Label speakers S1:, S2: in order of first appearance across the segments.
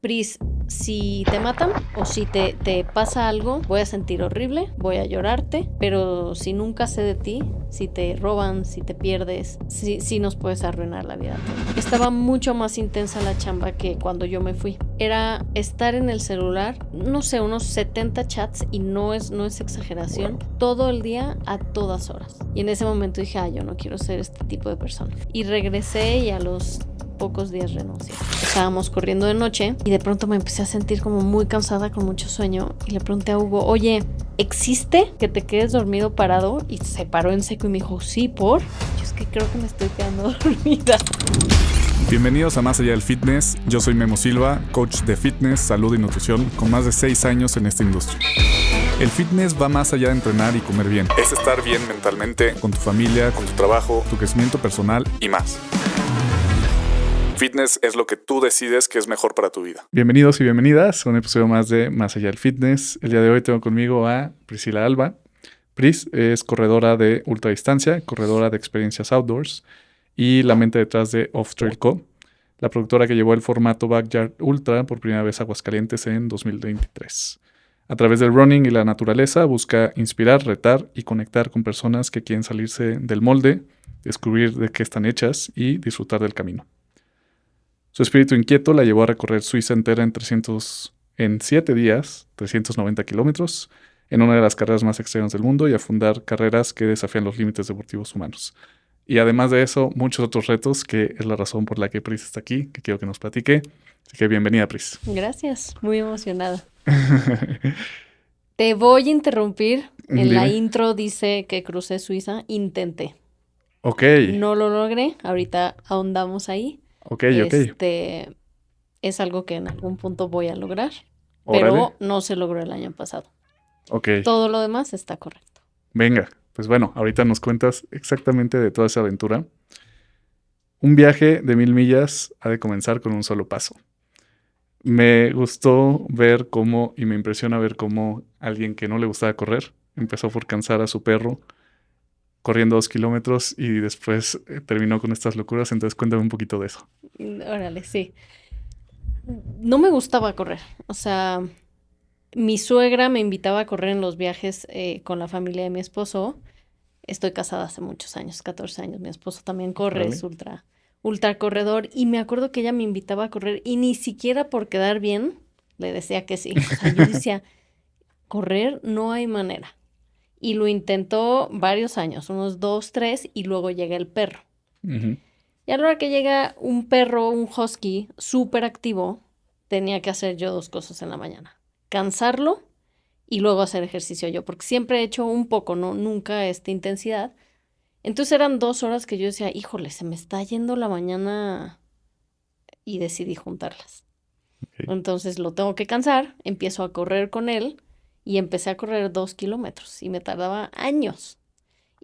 S1: Pris, si te matan o si te pasa algo, voy a sentir horrible, voy a llorarte, pero si nunca sé de ti, si te roban, si te pierdes, sí nos puedes arruinar la vida. Estaba mucho más intensa la chamba que cuando yo me fui. Era estar en el celular, no sé, unos 70 chats, y no es exageración, todo el día a todas horas. Y en ese momento dije, yo no quiero ser este tipo de persona. Y regresé y a los pocos días renuncié. Estábamos corriendo de noche y de pronto me empecé a sentir como muy cansada, con mucho sueño, y le pregunté a Hugo, oye, ¿existe que te quedes dormido parado? Y se paró en seco y me dijo, sí, ¿por? Yo es que creo que me estoy quedando dormida.
S2: Bienvenidos a Más Allá del Fitness. Yo soy Memo Silva, coach de fitness, salud y nutrición con más de 6 años en esta industria. El fitness va más allá de entrenar y comer bien. Es estar bien mentalmente, con tu familia, con tu trabajo, tu crecimiento personal y más. Fitness es lo que tú decides que es mejor para tu vida. Bienvenidos y bienvenidas a un episodio más de Más Allá del Fitness. El día de hoy tengo conmigo a Priscila Alba. Pris es corredora de ultradistancia, corredora de experiencias outdoors y la mente detrás de Off Trail Co., la productora que llevó el formato Backyard Ultra por primera vez a Aguascalientes en 2023. A través del running y la naturaleza busca inspirar, retar y conectar con personas que quieren salirse del molde, descubrir de qué están hechas y disfrutar del camino. Su espíritu inquieto la llevó a recorrer Suiza entera en 7 días, 390 kilómetros, en una de las carreras más extremas del mundo, y a fundar carreras que desafían los límites deportivos humanos. Y además de eso, muchos otros retos, que es la razón por la que Pris está aquí, que quiero que nos platique. Así que bienvenida, Pris.
S1: Gracias, muy emocionada. Te voy a interrumpir. En la intro dice que crucé Suiza. Intenté.
S2: Ok.
S1: No lo logré. Ahorita ahondamos ahí.
S2: Ok.
S1: Es algo que en algún punto voy a lograr.
S2: Órale.
S1: Pero no se logró el año pasado.
S2: Ok.
S1: Todo lo demás está correcto.
S2: Venga, pues bueno, ahorita nos cuentas exactamente de toda esa aventura. Un viaje de 1000 millas ha de comenzar con un solo paso. Me gustó ver cómo, y me impresiona ver cómo alguien que no le gustaba correr empezó por cansar a su perro corriendo 2 kilómetros y después terminó con estas locuras. Entonces cuéntame un poquito de eso.
S1: Órale, sí. No me gustaba correr. O sea, mi suegra me invitaba a correr en los viajes con la familia de mi esposo. Estoy casada hace muchos años, 14 años. Mi esposo también corre,
S2: Órale.
S1: es ultra corredor. Y me acuerdo que ella me invitaba a correr y ni siquiera por quedar bien le decía que sí. O sea, yo decía, correr no hay manera. Y lo intentó varios años, unos 2, 3, y luego llega el perro.
S2: Uh-huh.
S1: Y a la hora que llega un perro, un husky, súper activo, tenía que hacer yo 2 cosas en la mañana. Cansarlo y luego hacer ejercicio yo, porque siempre he hecho un poco, ¿no? Nunca esta intensidad. Entonces eran 2 horas que yo decía, híjole, se me está yendo la mañana, y decidí juntarlas.
S2: Okay.
S1: Entonces lo tengo que cansar, empiezo a correr con él y empecé a correr 2 kilómetros y me tardaba años.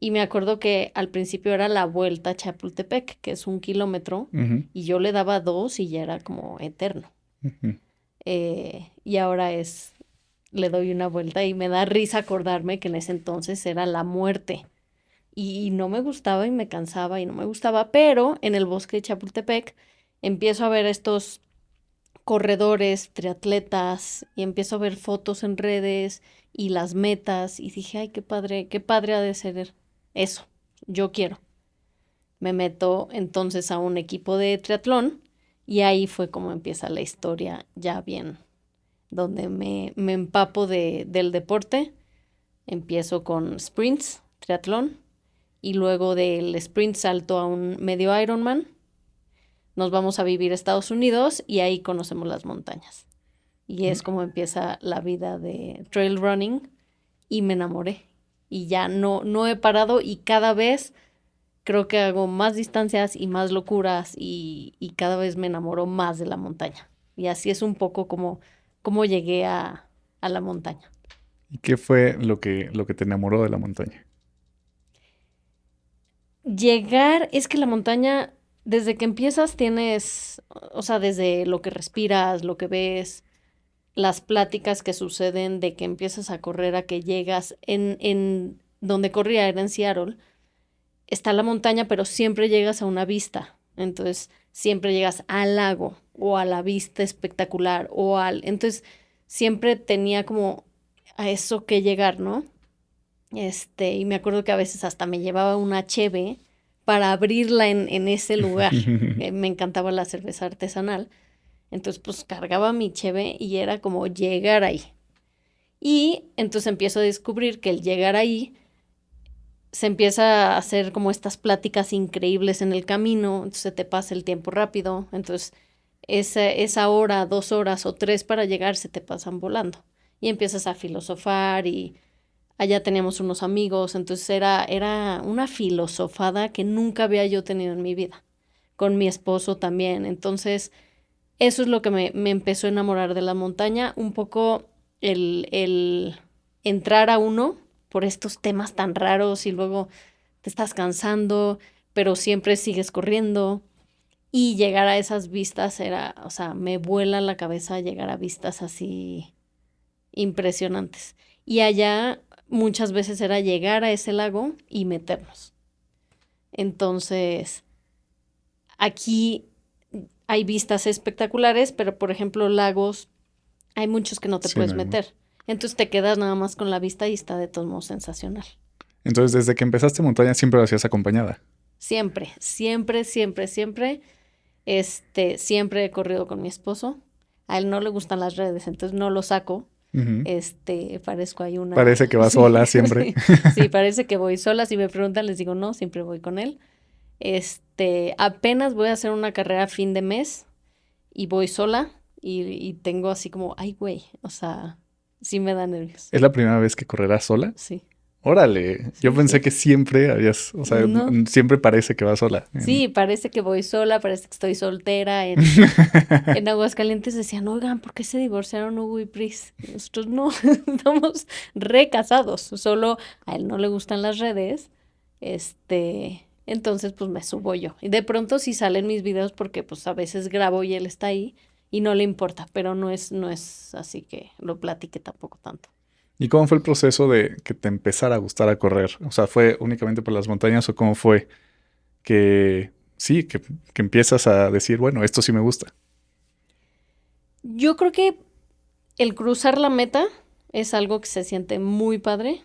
S1: Y me acuerdo que al principio era la vuelta a Chapultepec, que es 1 kilómetro,
S2: Uh-huh.
S1: y yo le daba 2 y ya era como eterno.
S2: Uh-huh.
S1: Y ahora le doy una vuelta y me da risa acordarme que en ese entonces era la muerte. Y no me gustaba y me cansaba y no me gustaba, pero en el bosque de Chapultepec empiezo a ver estos corredores, triatletas, y empiezo a ver fotos en redes y las metas, y dije, ay, qué padre ha de ser eso, yo quiero. Me meto entonces a un equipo de triatlón y ahí fue como empieza la historia ya bien, donde me empapo del deporte. Empiezo con sprints, triatlón, y luego del sprint salto a un medio Ironman. Nos vamos a vivir a Estados Unidos y ahí conocemos las montañas. Y es como empieza la vida de trail running y me enamoré. Y ya no he parado y cada vez creo que hago más distancias y más locuras y cada vez me enamoro más de la montaña. Y así es un poco como llegué a la montaña.
S2: ¿Y qué fue lo que te enamoró de la montaña?
S1: Es que la montaña, desde que empiezas tienes, o sea, desde lo que respiras, lo que ves, las pláticas que suceden de que empiezas a correr a que llegas donde corría era en Seattle, está la montaña, pero siempre llegas a una vista Entonces, siempre llegas al lago o a la vista espectacular Entonces, siempre tenía como a eso que llegar, ¿no? Y me acuerdo que a veces hasta me llevaba una cheve para abrirla en ese lugar. Me encantaba la cerveza artesanal. Entonces, pues cargaba mi cheve y era como llegar ahí. Y entonces empiezo a descubrir que el llegar ahí se empieza a hacer como estas pláticas increíbles en el camino, entonces se te pasa el tiempo rápido, entonces esa hora, 2 horas o 3 para llegar se te pasan volando. Y empiezas a filosofar y allá teníamos unos amigos, entonces era una filosofada que nunca había yo tenido en mi vida, con mi esposo también. Entonces, eso es lo que me empezó a enamorar de la montaña, un poco el entrar a uno por estos temas tan raros y luego te estás cansando, pero siempre sigues corriendo. Y llegar a esas vistas o sea, me vuela la cabeza llegar a vistas así impresionantes. Y allá muchas veces era llegar a ese lago y meternos. Entonces, aquí hay vistas espectaculares, pero por ejemplo, lagos, hay muchos que no te
S2: Sí,
S1: puedes
S2: no hay
S1: meter. Entonces te quedas nada más con la vista y está de todos modos sensacional.
S2: Entonces, desde que empezaste montaña siempre lo hacías acompañada.
S1: Siempre, siempre, siempre, siempre, siempre he corrido con mi esposo. A él no le gustan las redes, entonces no lo saco.
S2: Ujú.
S1: Parezco ahí una...
S2: Parece que vas
S1: Sí,
S2: sola siempre.
S1: sí, sí, parece que voy sola. Si me preguntan, les digo no, siempre voy con él. Apenas voy a hacer una carrera a fin de mes y voy sola y tengo así como, ay, güey, o sea, sí me da nervios.
S2: ¿Es la primera vez que correrás sola?
S1: Sí,
S2: Órale, yo
S1: sí,
S2: pensé
S1: sí.
S2: que siempre habías, o sea,
S1: No,
S2: siempre parece que vas sola.
S1: sí, parece que voy sola, parece que estoy soltera. En Aguascalientes decían, oigan, ¿por qué se divorciaron Hugo y Pris? Nosotros no, estamos re casados, solo a él no le gustan las redes, entonces pues me subo yo. Y de pronto sí salen mis videos porque pues a veces grabo y él está ahí y no le importa, pero no es así que lo platique tampoco tanto.
S2: ¿Y cómo fue el proceso de que te empezara a gustar a correr? O sea, ¿fue únicamente por las montañas o cómo fue que sí, que empiezas a decir, bueno, esto sí me gusta?
S1: Yo creo que el cruzar la meta es algo que se siente muy padre.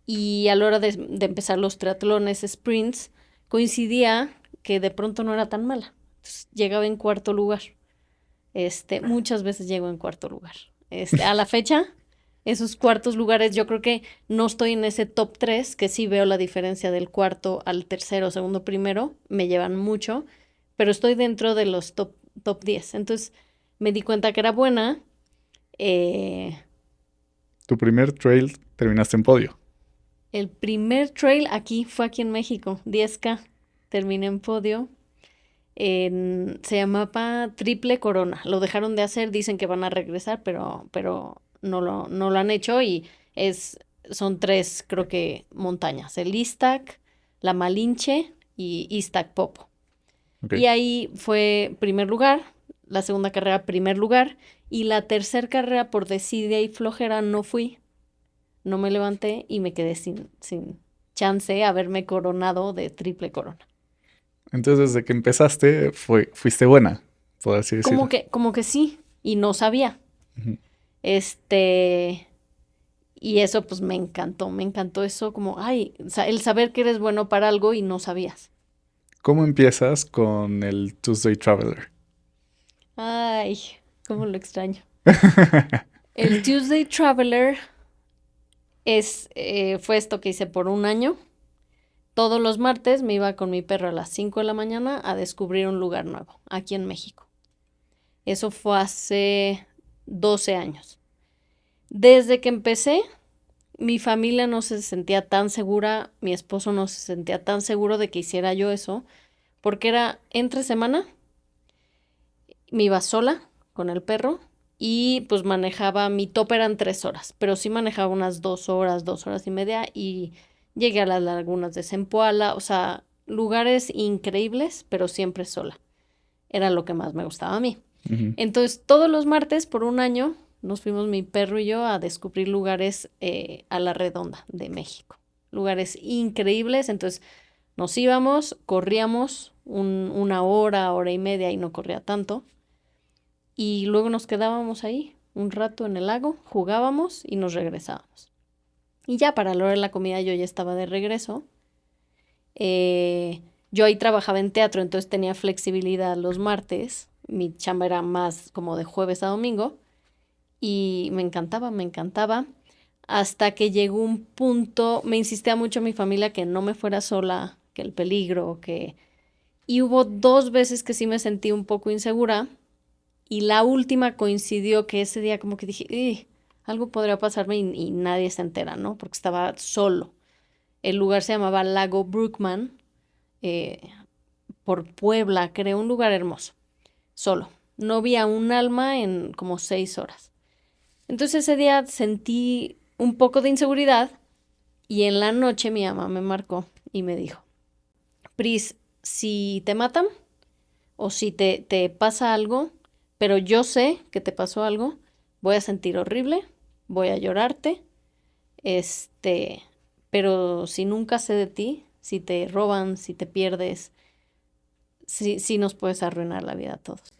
S1: Y a la hora de empezar los triatlones, sprints, coincidía que de pronto no era tan mala. Entonces, llegaba en cuarto lugar. Muchas veces llego en cuarto lugar. A la fecha, esos cuartos lugares, yo creo que no estoy en ese top 3 que sí veo la diferencia del cuarto al tercero, segundo, primero, me llevan mucho, pero estoy dentro de los top 10. Entonces, me di cuenta que era buena. Eh,
S2: Tu primer trail terminaste en podio.
S1: El primer trail fue aquí en México, 10K. Terminé en podio. Se llamaba Triple Corona. Lo dejaron de hacer, dicen que van a regresar, pero no lo han hecho y son 3, creo que, montañas. El Iztac, la Malinche y Iztac Popo.
S2: Ok.
S1: Y ahí fue primer lugar, la segunda carrera primer lugar y la tercera carrera por desidia y flojera no fui. No me levanté y me quedé sin chance de haberme coronado de triple corona.
S2: Entonces, desde que empezaste, fuiste buena, por así decirlo.
S1: Como que sí, y no sabía.
S2: Ujú.
S1: Y eso pues me encantó eso como, ay, el saber que eres bueno para algo y no sabías.
S2: ¿Cómo empiezas con el Tuesday Traveler?
S1: Ay, cómo lo extraño. El Tuesday Traveler fue esto que hice por un año. Todos los martes me iba con mi perro a las 5 de la mañana a descubrir un lugar nuevo, aquí en México. Eso fue hace 12 años. Desde que empecé, mi familia no se sentía tan segura, mi esposo no se sentía tan seguro de que hiciera yo eso, porque era entre semana, me iba sola con el perro y pues mi tope eran 3 horas, pero sí manejaba unas 2 horas, 2 horas y media y llegué a las lagunas de Zempoala, o sea, lugares increíbles, pero siempre sola. Era lo que más me gustaba a mí.
S2: Ujú.
S1: Entonces, todos los martes por un año nos fuimos mi perro y yo a descubrir lugares a la redonda de México. Lugares increíbles. Entonces, nos íbamos, corríamos una hora, hora y media y no corría tanto. Y luego nos quedábamos ahí un rato en el lago, jugábamos y nos regresábamos. Y ya para la hora de la comida yo ya estaba de regreso. Yo ahí trabajaba en teatro, entonces tenía flexibilidad los martes. Mi chamba era más como de jueves a domingo. Y me encantaba. Hasta que llegó un punto, me insistía mucho mi familia que no me fuera sola, que el peligro, que... Y hubo 2 veces que sí me sentí un poco insegura. Y la última coincidió que ese día como que dije, algo podría pasarme y nadie se entera, ¿no? Porque estaba solo. El lugar se llamaba Lago Brookman, eh, por Puebla, creo, un lugar hermoso. Solo. No vi a un alma en como 6 horas. Entonces ese día sentí un poco de inseguridad y en la noche mi mamá me marcó y me dijo, Pris, si te matan o si te pasa algo, pero yo sé que te pasó algo, voy a sentir horrible, voy a llorarte, este, pero si nunca sé de ti, si te roban, si te pierdes, sí nos puedes arruinar la vida a todos.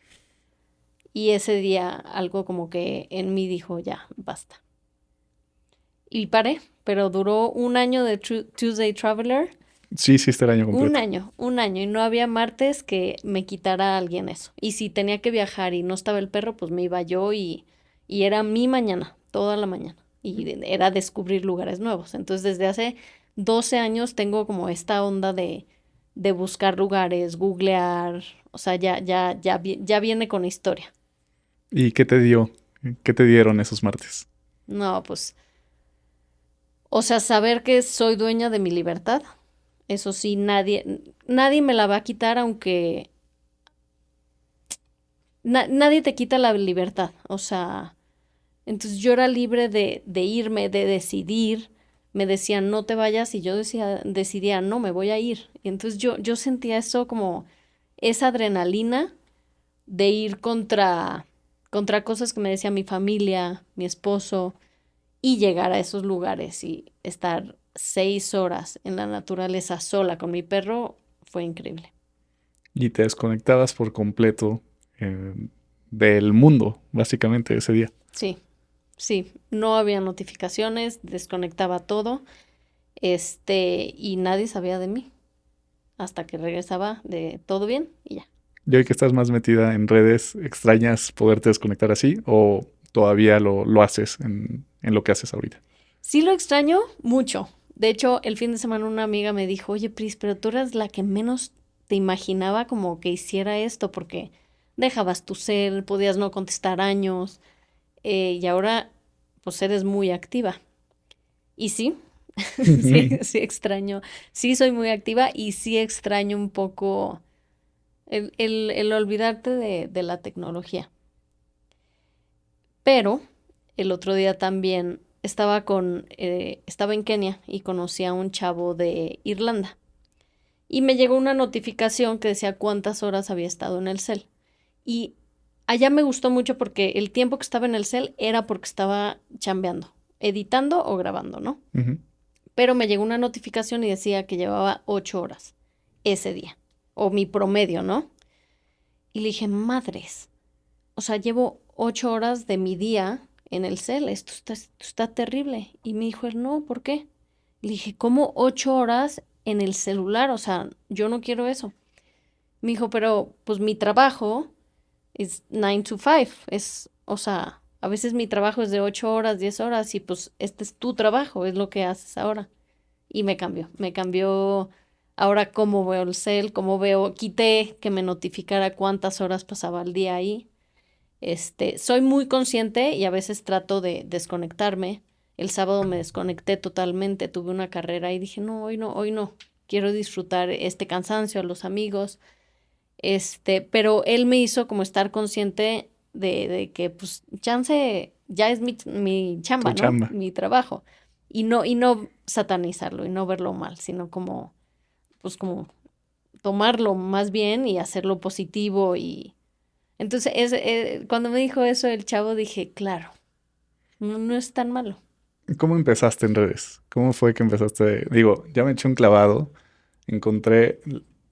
S1: Y ese día algo como que en mí dijo, ya, basta. Y paré, pero duró un año de Tuesday Traveler.
S2: Sí, hiciste el año completo.
S1: Un año, y no había martes que me quitara a alguien eso. Y si tenía que viajar y no estaba el perro, pues me iba yo y era mi mañana, toda la mañana. Y era descubrir lugares nuevos. Entonces, desde hace 12 años tengo como esta onda de buscar lugares, googlear, o sea, ya viene con historia.
S2: ¿Y qué te dio? ¿Qué te dieron esos martes?
S1: No, pues, o sea, saber que soy dueña de mi libertad. Eso sí, nadie me la va a quitar, aunque nadie te quita la libertad. O sea, entonces yo era libre de irme, de decidir. Me decían, no te vayas, y yo decidía, no, me voy a ir. Y entonces yo sentía eso como esa adrenalina de ir contra cosas que me decía mi familia, mi esposo, y llegar a esos lugares y estar 6 horas en la naturaleza sola con mi perro fue increíble.
S2: Y te desconectabas por completo eh, del mundo, básicamente, ese día.
S1: Sí, sí, no había notificaciones, desconectaba todo, y nadie sabía de mí hasta que regresaba de todo bien y ya.
S2: Y hoy que estás más metida en redes, ¿extrañas poderte desconectar así o todavía lo haces en lo que haces ahorita?
S1: Sí lo extraño mucho. De hecho, el fin de semana una amiga me dijo, oye, Pris, pero tú eras la que menos te imaginaba como que hiciera esto porque dejabas tu cel, podías no contestar años, y ahora pues eres muy activa. Y sí, sí extraño, sí soy muy activa y sí extraño un poco el olvidarte de la tecnología. Pero el otro día también estaba en Kenia y conocí a un chavo de Irlanda. Y me llegó una notificación que decía cuántas horas había estado en el cel. Y allá me gustó mucho porque el tiempo que estaba en el cel era porque estaba chambeando, editando o grabando, ¿no?
S2: Ujú.
S1: Pero me llegó una notificación y decía que llevaba 8 horas ese día, o mi promedio, ¿no? Y le dije, madres, o sea, llevo 8 horas de mi día en el cel, esto está terrible. Y me dijo él, no, ¿por qué? Le dije, ¿cómo 8 horas en el celular? O sea, yo no quiero eso. Me dijo, pero pues mi trabajo es 9 to 5, o sea, a veces mi trabajo es de 8 horas, 10 horas y pues este es tu trabajo, es lo que haces ahora. Y me cambió ahora cómo veo el cel, cómo veo, quité que me notificara cuántas horas pasaba al día ahí. Soy muy consciente y a veces trato de desconectarme. El sábado me desconecté totalmente, tuve una carrera y dije, no, hoy no. Quiero disfrutar este cansancio a los amigos. Pero él me hizo como estar consciente de que, pues, chance ya es mi
S2: Tu
S1: chamba, ¿no?
S2: chamba.
S1: Mi trabajo. Y no satanizarlo y no verlo mal, sino como, pues, como tomarlo más bien y hacerlo positivo y entonces, cuando me dijo eso el chavo, dije, claro, no es tan malo.
S2: ¿Cómo empezaste en redes? ¿Cómo fue que empezaste? Digo, ya me eché un clavado, encontré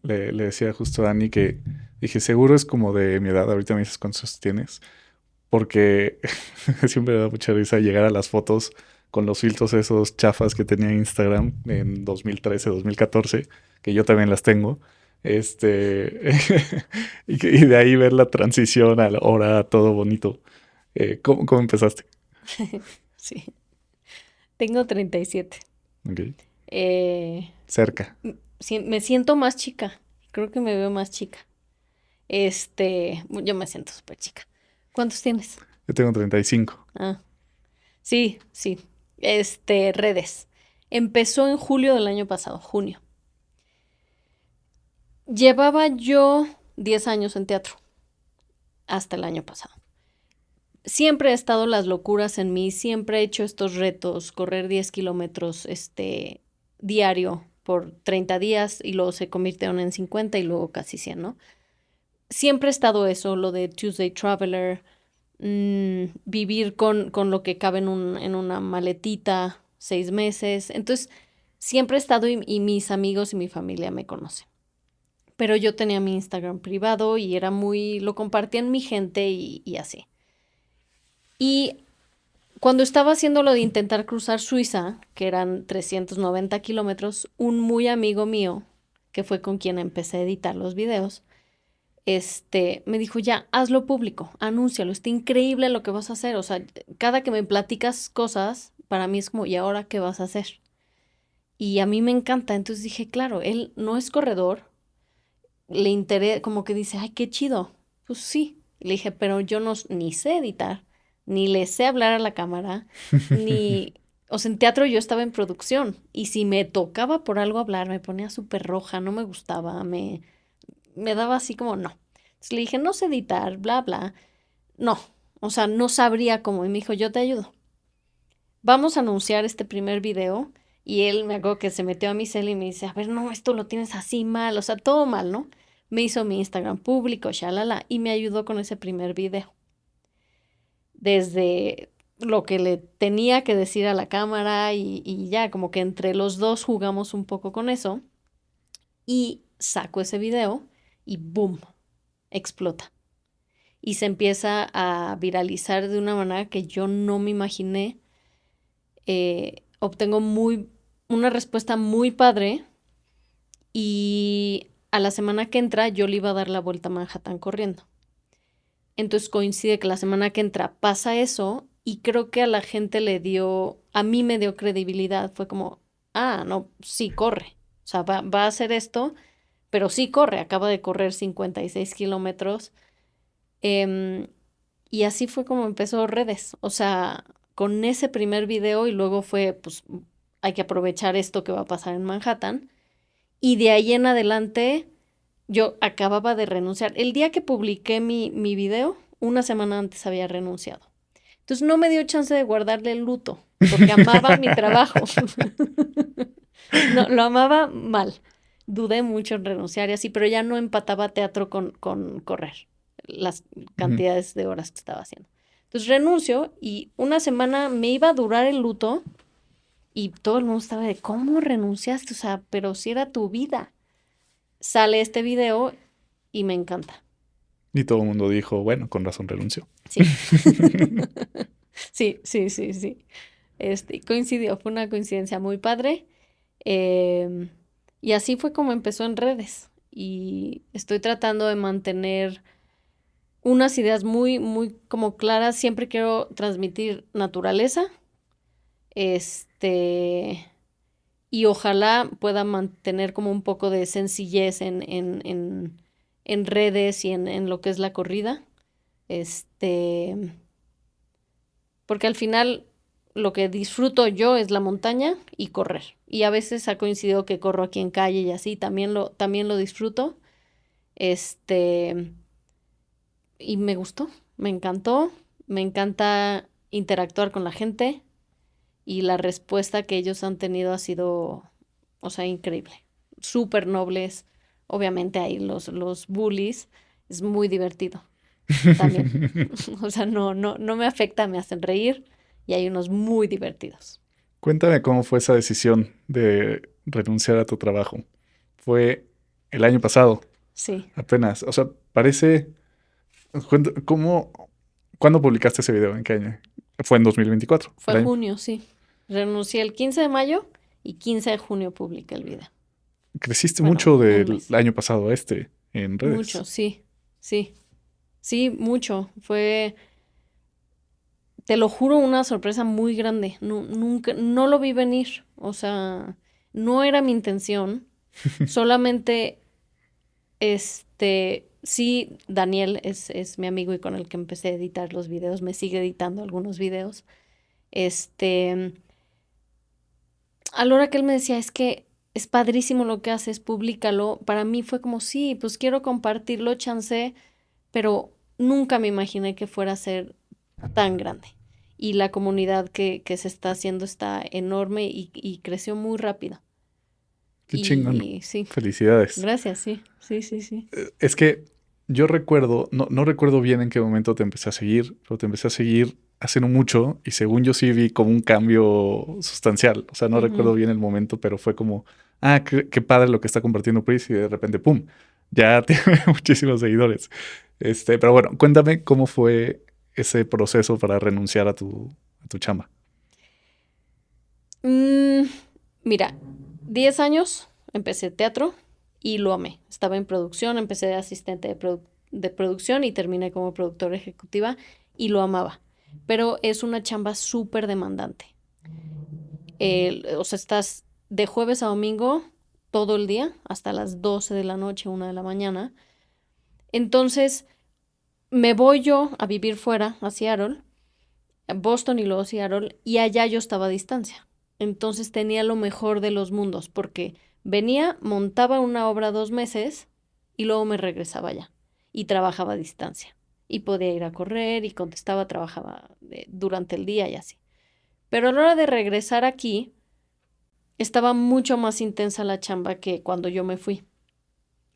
S2: le decía justo a Dani que dije, seguro es como de mi edad, ahorita me dices cuántos tienes, porque siempre me da mucha risa llegar a las fotos con los filtros esos chafas que tenía Instagram en 2013, 2014, que yo también las tengo. Este, y de ahí ver la transición a la hora todo bonito. ¿Cómo empezaste?
S1: Sí, tengo 37.
S2: Ok.
S1: Eh,
S2: Cerca.
S1: Me siento más chica. Creo que me veo más chica. Yo me siento súper chica. ¿Cuántos tienes?
S2: Yo tengo 35.
S1: Ah, sí, sí. Redes. Empezó en julio del año pasado, junio. Llevaba yo 10 años en teatro hasta el año pasado. Siempre he estado las locuras en mí, siempre he hecho estos retos, correr 10 kilómetros diario por 30 días y luego se convirtieron en 50 y luego casi 100, ¿no? Siempre he estado eso, lo de Tuesday Traveler, vivir con lo que cabe en una maletita, 6 meses. Entonces, siempre he estado y mis amigos y mi familia me conocen. Pero yo tenía mi Instagram privado y era lo compartía en mi gente y así. Y cuando estaba haciendo lo de intentar cruzar Suiza, que eran 390 kilómetros, un muy amigo mío, que fue con quien empecé a editar los videos, me dijo, ya, hazlo público, anúncialo, está increíble lo que vas a hacer. O sea, cada que me platicas cosas, para mí es como, ¿y ahora qué vas a hacer? Y a mí me encanta. Entonces dije, claro, él no es corredor, le interesa, como que dice, ay, qué chido. Pues sí. Le dije, pero yo no, ni sé editar, ni le sé hablar a la cámara, ni... O sea, en teatro yo estaba en producción y si me tocaba por algo hablar, me ponía súper roja, no me gustaba, me daba así como no. Entonces le dije, no sé editar, bla, bla. No, o sea, no sabría cómo. Y me dijo, yo te ayudo. Vamos a anunciar este primer video. Y él me acuerdo que se metió a mi cel y me dice, a ver, no, esto lo tienes así mal, o sea, todo mal, ¿no? Me hizo mi Instagram público, shalala, y me ayudó con ese primer video. Desde lo que le tenía que decir a la cámara y ya, como que entre los dos jugamos un poco con eso. Y saco ese video y ¡boom! Explota. Y se empieza a viralizar de una manera que yo no me imaginé. Obtengo una respuesta muy padre y a la semana que entra yo le iba a dar la vuelta a Manhattan corriendo. Entonces coincide que la semana que entra pasa eso y creo que a la gente a mí me dio credibilidad. Fue como, ah, no, sí corre. O sea, va a hacer esto, pero sí corre. Acaba de correr 56 kilómetros. Y así fue como empezó redes. O sea, con ese primer video y luego fue, pues, hay que aprovechar esto que va a pasar en Manhattan. Y de ahí en adelante, yo acababa de renunciar. El día que publiqué mi video, una semana antes había renunciado. Entonces no me dio chance de guardarle el luto, porque amaba mi trabajo. No, lo amaba mal. Dudé mucho en renunciar y así, pero ya no empataba teatro con correr las
S2: Ujú.
S1: cantidades de horas que estaba haciendo. Entonces renuncio y una semana me iba a durar el luto y todo el mundo estaba de, ¿cómo renunciaste? O sea, pero si era tu vida. Sale este video y me encanta.
S2: Y todo el mundo dijo, bueno, con razón renunció.
S1: Sí. Sí, sí, sí, sí. Coincidió, fue una coincidencia muy padre. em, y así fue como empezó en redes. Y estoy tratando de mantener unas ideas muy, muy como claras. Siempre quiero transmitir naturaleza. Este, y ojalá pueda mantener como un poco de sencillez en redes y en lo que es la corrida. Este, porque al final lo que disfruto yo es la montaña y correr. Y a veces ha coincidido que corro aquí en calle y así, también lo disfruto. Este, y me gustó, me encantó, me encanta interactuar con la gente y la respuesta que ellos han tenido ha sido, o sea, increíble. Súper nobles. Obviamente hay los bullies, es muy divertido también. O sea, no me afecta, me hacen reír y hay unos muy divertidos.
S2: Cuéntame cómo fue esa decisión de renunciar a tu trabajo. ¿Fue el año pasado,
S1: Sí.
S2: apenas. O sea, parece... ¿Cuándo publicaste ese video? ¿En qué año? Fue en 2024.
S1: Fue junio, sí. Renuncié el 15 de mayo y 15 de junio publiqué el video.
S2: Creciste
S1: Bueno,
S2: mucho
S1: un
S2: del
S1: mes.
S2: año pasado a este en redes.
S1: Mucho, sí. Sí. Sí, mucho. Fue, te lo juro, una sorpresa muy grande. Nunca, no lo vi venir. O sea, no era mi intención. Solamente, sí, Daniel es mi amigo y con el que empecé a editar los videos. Me sigue editando algunos videos. A la hora que él me decía, es que es padrísimo lo que haces, públicalo. Para mí fue como, sí, pues quiero compartirlo, chance, pero nunca me imaginé que fuera a ser tan grande. Y la comunidad que se está haciendo está enorme y creció muy rápido.
S2: Qué chingón.
S1: Y sí,
S2: Felicidades.
S1: gracias, sí, sí, sí, sí.
S2: Es que yo recuerdo, no recuerdo bien en qué momento te empecé a seguir, pero te empecé a seguir hace no mucho y según yo sí vi como un cambio sustancial. O sea, no recuerdo
S1: Ujú.
S2: bien el momento, pero fue como, qué padre lo que está compartiendo Pris y de repente, ¡pum! Ya tiene muchísimos seguidores. Pero bueno, cuéntame cómo fue ese proceso para renunciar a tu chamba.
S1: Mm, Mira, 10 años empecé teatro y lo amé. Estaba en producción, empecé de asistente de producción y terminé como productora ejecutiva y lo amaba. Pero es una chamba súper demandante. O sea, estás de jueves a domingo todo el día, hasta las 12 de la noche, 1 de la mañana. Entonces, me voy yo a vivir fuera, a Seattle, a Boston y luego Seattle, y allá yo estaba a distancia. Entonces tenía lo mejor de los mundos, porque venía, montaba una obra 2 meses y luego me regresaba allá y trabajaba a distancia. Y podía ir a correr y contestaba, trabajaba durante el día y así. Pero a la hora de regresar aquí, estaba mucho más intensa la chamba que cuando yo me fui.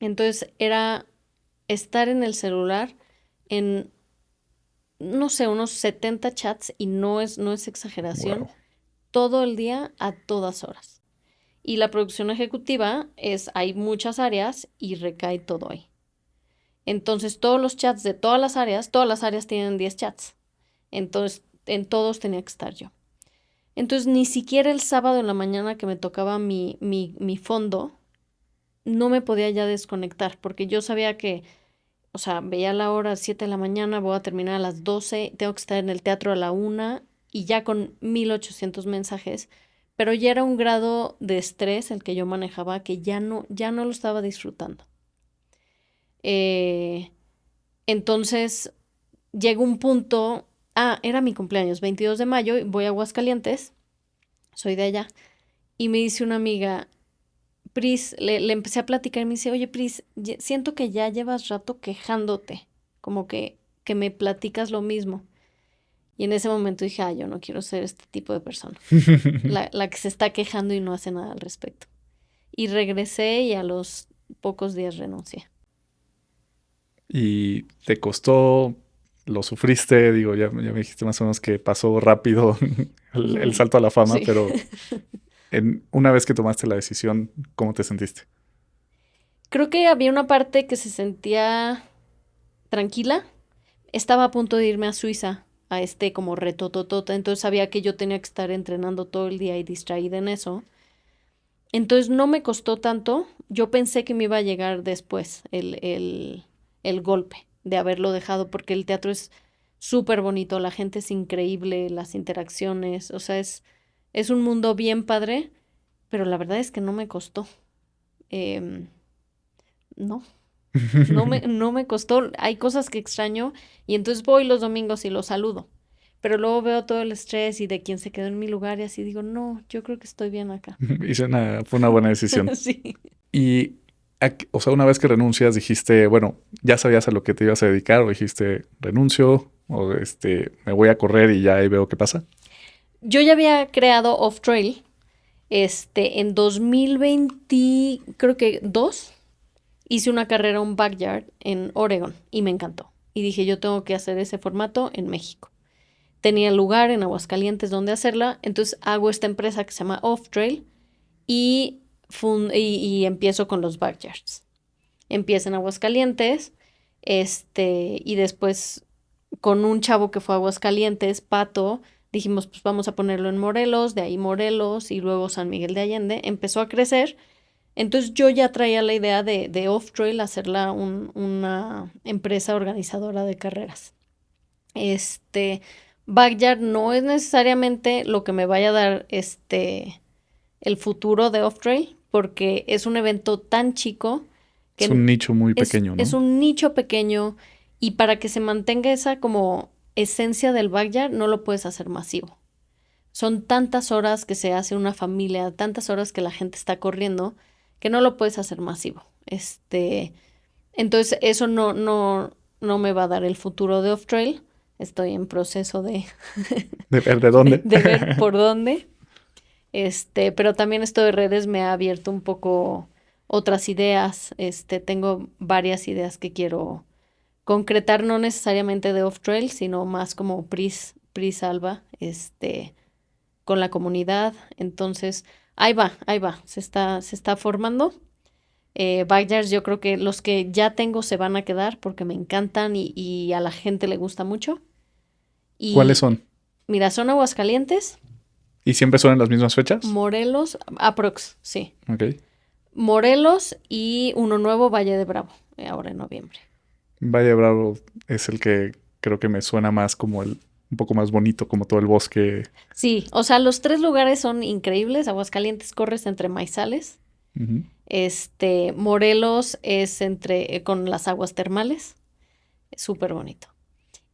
S1: Entonces era estar en el celular en, no sé, unos 70 chats y no es exageración,
S2: Wow.
S1: todo el día a todas horas. Y la producción ejecutiva hay muchas áreas y recae todo ahí. Entonces todos los chats de todas las áreas tienen 10 chats. Entonces en todos tenía que estar yo. Entonces ni siquiera el sábado en la mañana que me tocaba mi fondo, no me podía ya desconectar porque yo sabía que, o sea, veía la hora 7 de la mañana, voy a terminar a las 12, tengo que estar en el teatro a la 1 y ya con 1800 mensajes, pero ya era un grado de estrés el que yo manejaba que ya no lo estaba disfrutando. Eh, entonces llegó un punto, era mi cumpleaños, 22 de mayo, voy a Aguascalientes, soy de allá, y me dice una amiga, Pris, le empecé a platicar y me dice, oye, Pris, siento que ya llevas rato quejándote, como que me platicas lo mismo. Y en ese momento dije, yo no quiero ser este tipo de persona, la que se está quejando y no hace nada al respecto. Y regresé y a los pocos días renuncié.
S2: ¿Y te costó, lo sufriste? Digo, ya me dijiste más o menos que pasó rápido el salto a la fama,
S1: Sí.
S2: pero una vez que tomaste la decisión, ¿cómo te sentiste?
S1: Creo que había una parte que se sentía tranquila. Estaba a punto de irme a Suiza a como reto totota, entonces sabía que yo tenía que estar entrenando todo el día y distraída en eso. Entonces no me costó tanto. Yo pensé que me iba a llegar después el golpe de haberlo dejado, porque el teatro es súper bonito, la gente es increíble, las interacciones, o sea, es un mundo bien padre, pero la verdad es que no me costó. Em, no, no me costó. Hay cosas que extraño y entonces voy los domingos y los saludo. Pero luego veo todo el estrés y de quién se quedó en mi lugar y así digo, no, yo creo que estoy bien acá.
S2: Fue una buena decisión.
S1: Sí.
S2: Y, o sea, una vez que renuncias, dijiste, bueno, ya sabías a lo que te ibas a dedicar, o dijiste, renuncio, o me voy a correr y ya ahí veo qué pasa.
S1: Yo ya había creado Off Trail, en 2020, creo que hice una carrera, un backyard en Oregon y me encantó. Y dije, yo tengo que hacer ese formato en México. Tenía lugar en Aguascalientes donde hacerla, entonces hago esta empresa que se llama Off Trail y empiezo con los backyards. empieza en Aguascalientes, y después con un chavo que fue a Aguascalientes, Pato, dijimos, pues vamos a ponerlo en Morelos, de ahí Morelos y luego San Miguel de Allende. Empezó a crecer. Entonces yo ya traía la idea de Off Trail hacerla una empresa organizadora de carreras. Backyard no es necesariamente lo que me vaya a dar el futuro de Off Trail, porque es un evento tan chico que
S2: Es un nicho muy pequeño,
S1: es
S2: ¿no?
S1: un nicho pequeño y para que se mantenga esa como esencia del backyard no lo puedes hacer masivo. Son tantas horas que se hace una familia, tantas horas que la gente está corriendo, que no lo puedes hacer masivo. Entonces eso no me va a dar el futuro de Off Trail. Estoy en proceso
S2: De ver de dónde.
S1: de ver por dónde. Pero también esto de redes me ha abierto un poco otras ideas. Tengo varias ideas que quiero concretar, no necesariamente de Off Trail, sino más como Pris Alba, con la comunidad. Entonces, ahí va, se está formando. Backyards, yo creo que los que ya tengo se van a quedar porque me encantan y a la gente le gusta mucho.
S2: ¿Cuáles
S1: Y
S2: son?
S1: mira, son Aguascalientes,
S2: ¿Y siempre son en las mismas fechas?
S1: Morelos, aprox, sí.
S2: Ok.
S1: Morelos y uno nuevo, Valle de Bravo, ahora en noviembre.
S2: Valle Bravo es el que creo que me suena más como un poco más bonito, como todo el bosque.
S1: Sí, o sea, los 3 lugares son increíbles. Aguascalientes corres entre maizales.
S2: Ujú.
S1: Morelos es con las aguas termales. Es súper bonito.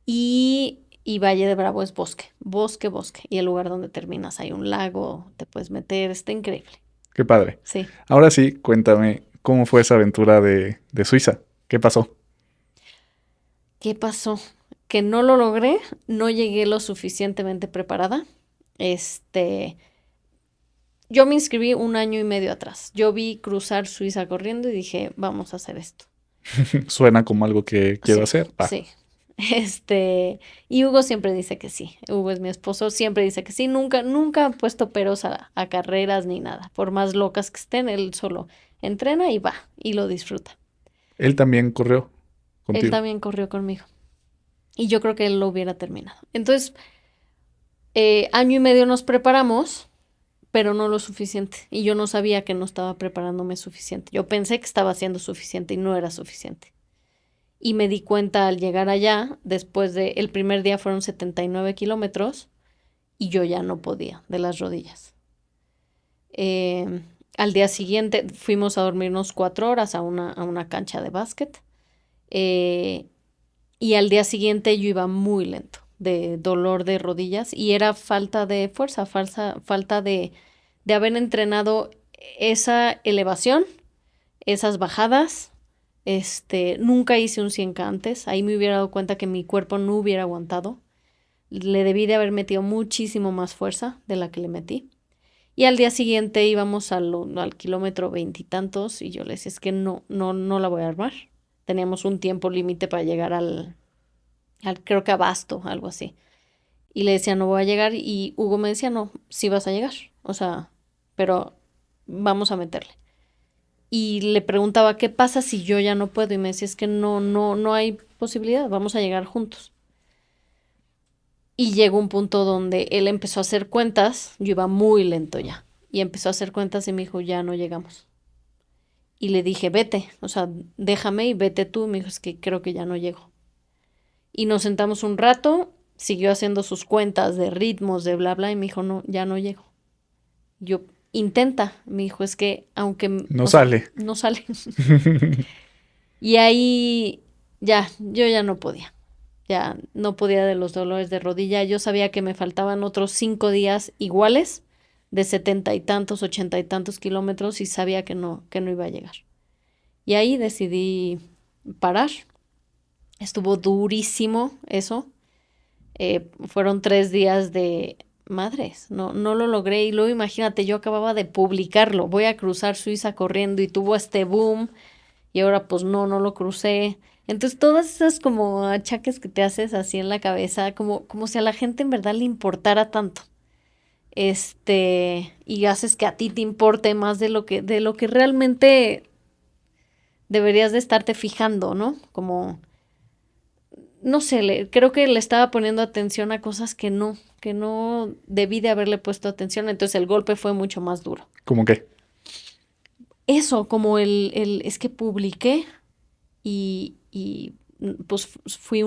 S1: Y Valle de Bravo es bosque, bosque, bosque. Y el lugar donde terminas hay un lago, te puedes meter, está increíble.
S2: Qué padre.
S1: Sí.
S2: Ahora sí, cuéntame, ¿cómo fue esa aventura de Suiza? ¿Qué pasó?
S1: ¿Qué pasó? Que no lo logré, no llegué lo suficientemente preparada. Yo me inscribí 1 año y medio atrás. Yo vi cruzar Suiza corriendo y dije, vamos a hacer esto.
S2: Suena como algo que quiero
S1: Sí,
S2: hacer. Va.
S1: sí. Y Hugo siempre dice que sí. Hugo es mi esposo, siempre dice que sí. Nunca ha puesto peros a carreras ni nada. Por más locas que estén, él solo entrena y va y lo disfruta.
S2: Él también corrió
S1: Él
S2: contigo.
S1: también corrió conmigo. Y yo creo que él lo hubiera terminado. Entonces, 1 año y medio nos preparamos, pero no lo suficiente. Y yo no sabía que no estaba preparándome suficiente. Yo pensé que estaba haciendo suficiente y no era suficiente. Y me di cuenta al llegar allá, el primer día fueron 79 kilómetros y yo ya no podía de las rodillas. Al día siguiente fuimos a dormirnos 4 horas a una cancha de básquet. Y al día siguiente yo iba muy lento, de dolor de rodillas y era falta de fuerza, falta de haber entrenado esa elevación, esas bajadas. Nunca hice un 100K antes, ahí me hubiera dado cuenta que mi cuerpo no hubiera aguantado. Le debí de haber metido muchísimo más fuerza de la que le metí. Y al día siguiente íbamos al kilómetro 20 y tantos y yo le decía, es que no la voy a armar. Teníamos un tiempo límite para llegar creo que Abasto, algo así. Y le decía, no voy a llegar. Y Hugo me decía, no, sí vas a llegar. O sea, pero vamos a meterle. Y le preguntaba, ¿qué pasa si yo ya no puedo? Y me decía, es que no hay posibilidad, vamos a llegar juntos. Y llegó un punto donde él empezó a hacer cuentas, yo iba muy lento ya. Y empezó a hacer cuentas y me dijo, ya no llegamos. Y le dije, vete, o sea, déjame y vete tú. Y me dijo, es que creo que ya no llego. Y nos sentamos un rato, siguió haciendo sus cuentas de ritmos, de bla, bla, y me dijo, no, ya no llego. Yo, intenta, me dijo, es que aunque,
S2: No
S1: o sea,
S2: sale.
S1: no sale. Y ahí yo ya no podía. Ya no podía de los dolores de rodilla. Yo sabía que me faltaban otros 5 días iguales de 70 y tantos, 80 y tantos kilómetros y sabía que no iba a llegar. Y ahí decidí parar. Estuvo durísimo eso. Fueron 3 días de madres, no lo logré. Y luego imagínate, yo acababa de publicarlo. Voy a cruzar Suiza corriendo y tuvo este boom. Y ahora pues no lo crucé. Entonces todas esas como achaques que te haces así en la cabeza, como si a la gente en verdad le importara tanto. Y haces que a ti te importe más de lo que realmente deberías de estarte fijando, ¿no? Como, no sé, creo que le estaba poniendo atención a cosas que no debí de haberle puesto atención, entonces el golpe fue mucho más duro.
S2: ¿Cómo qué?
S1: Eso, como es que publiqué y pues fui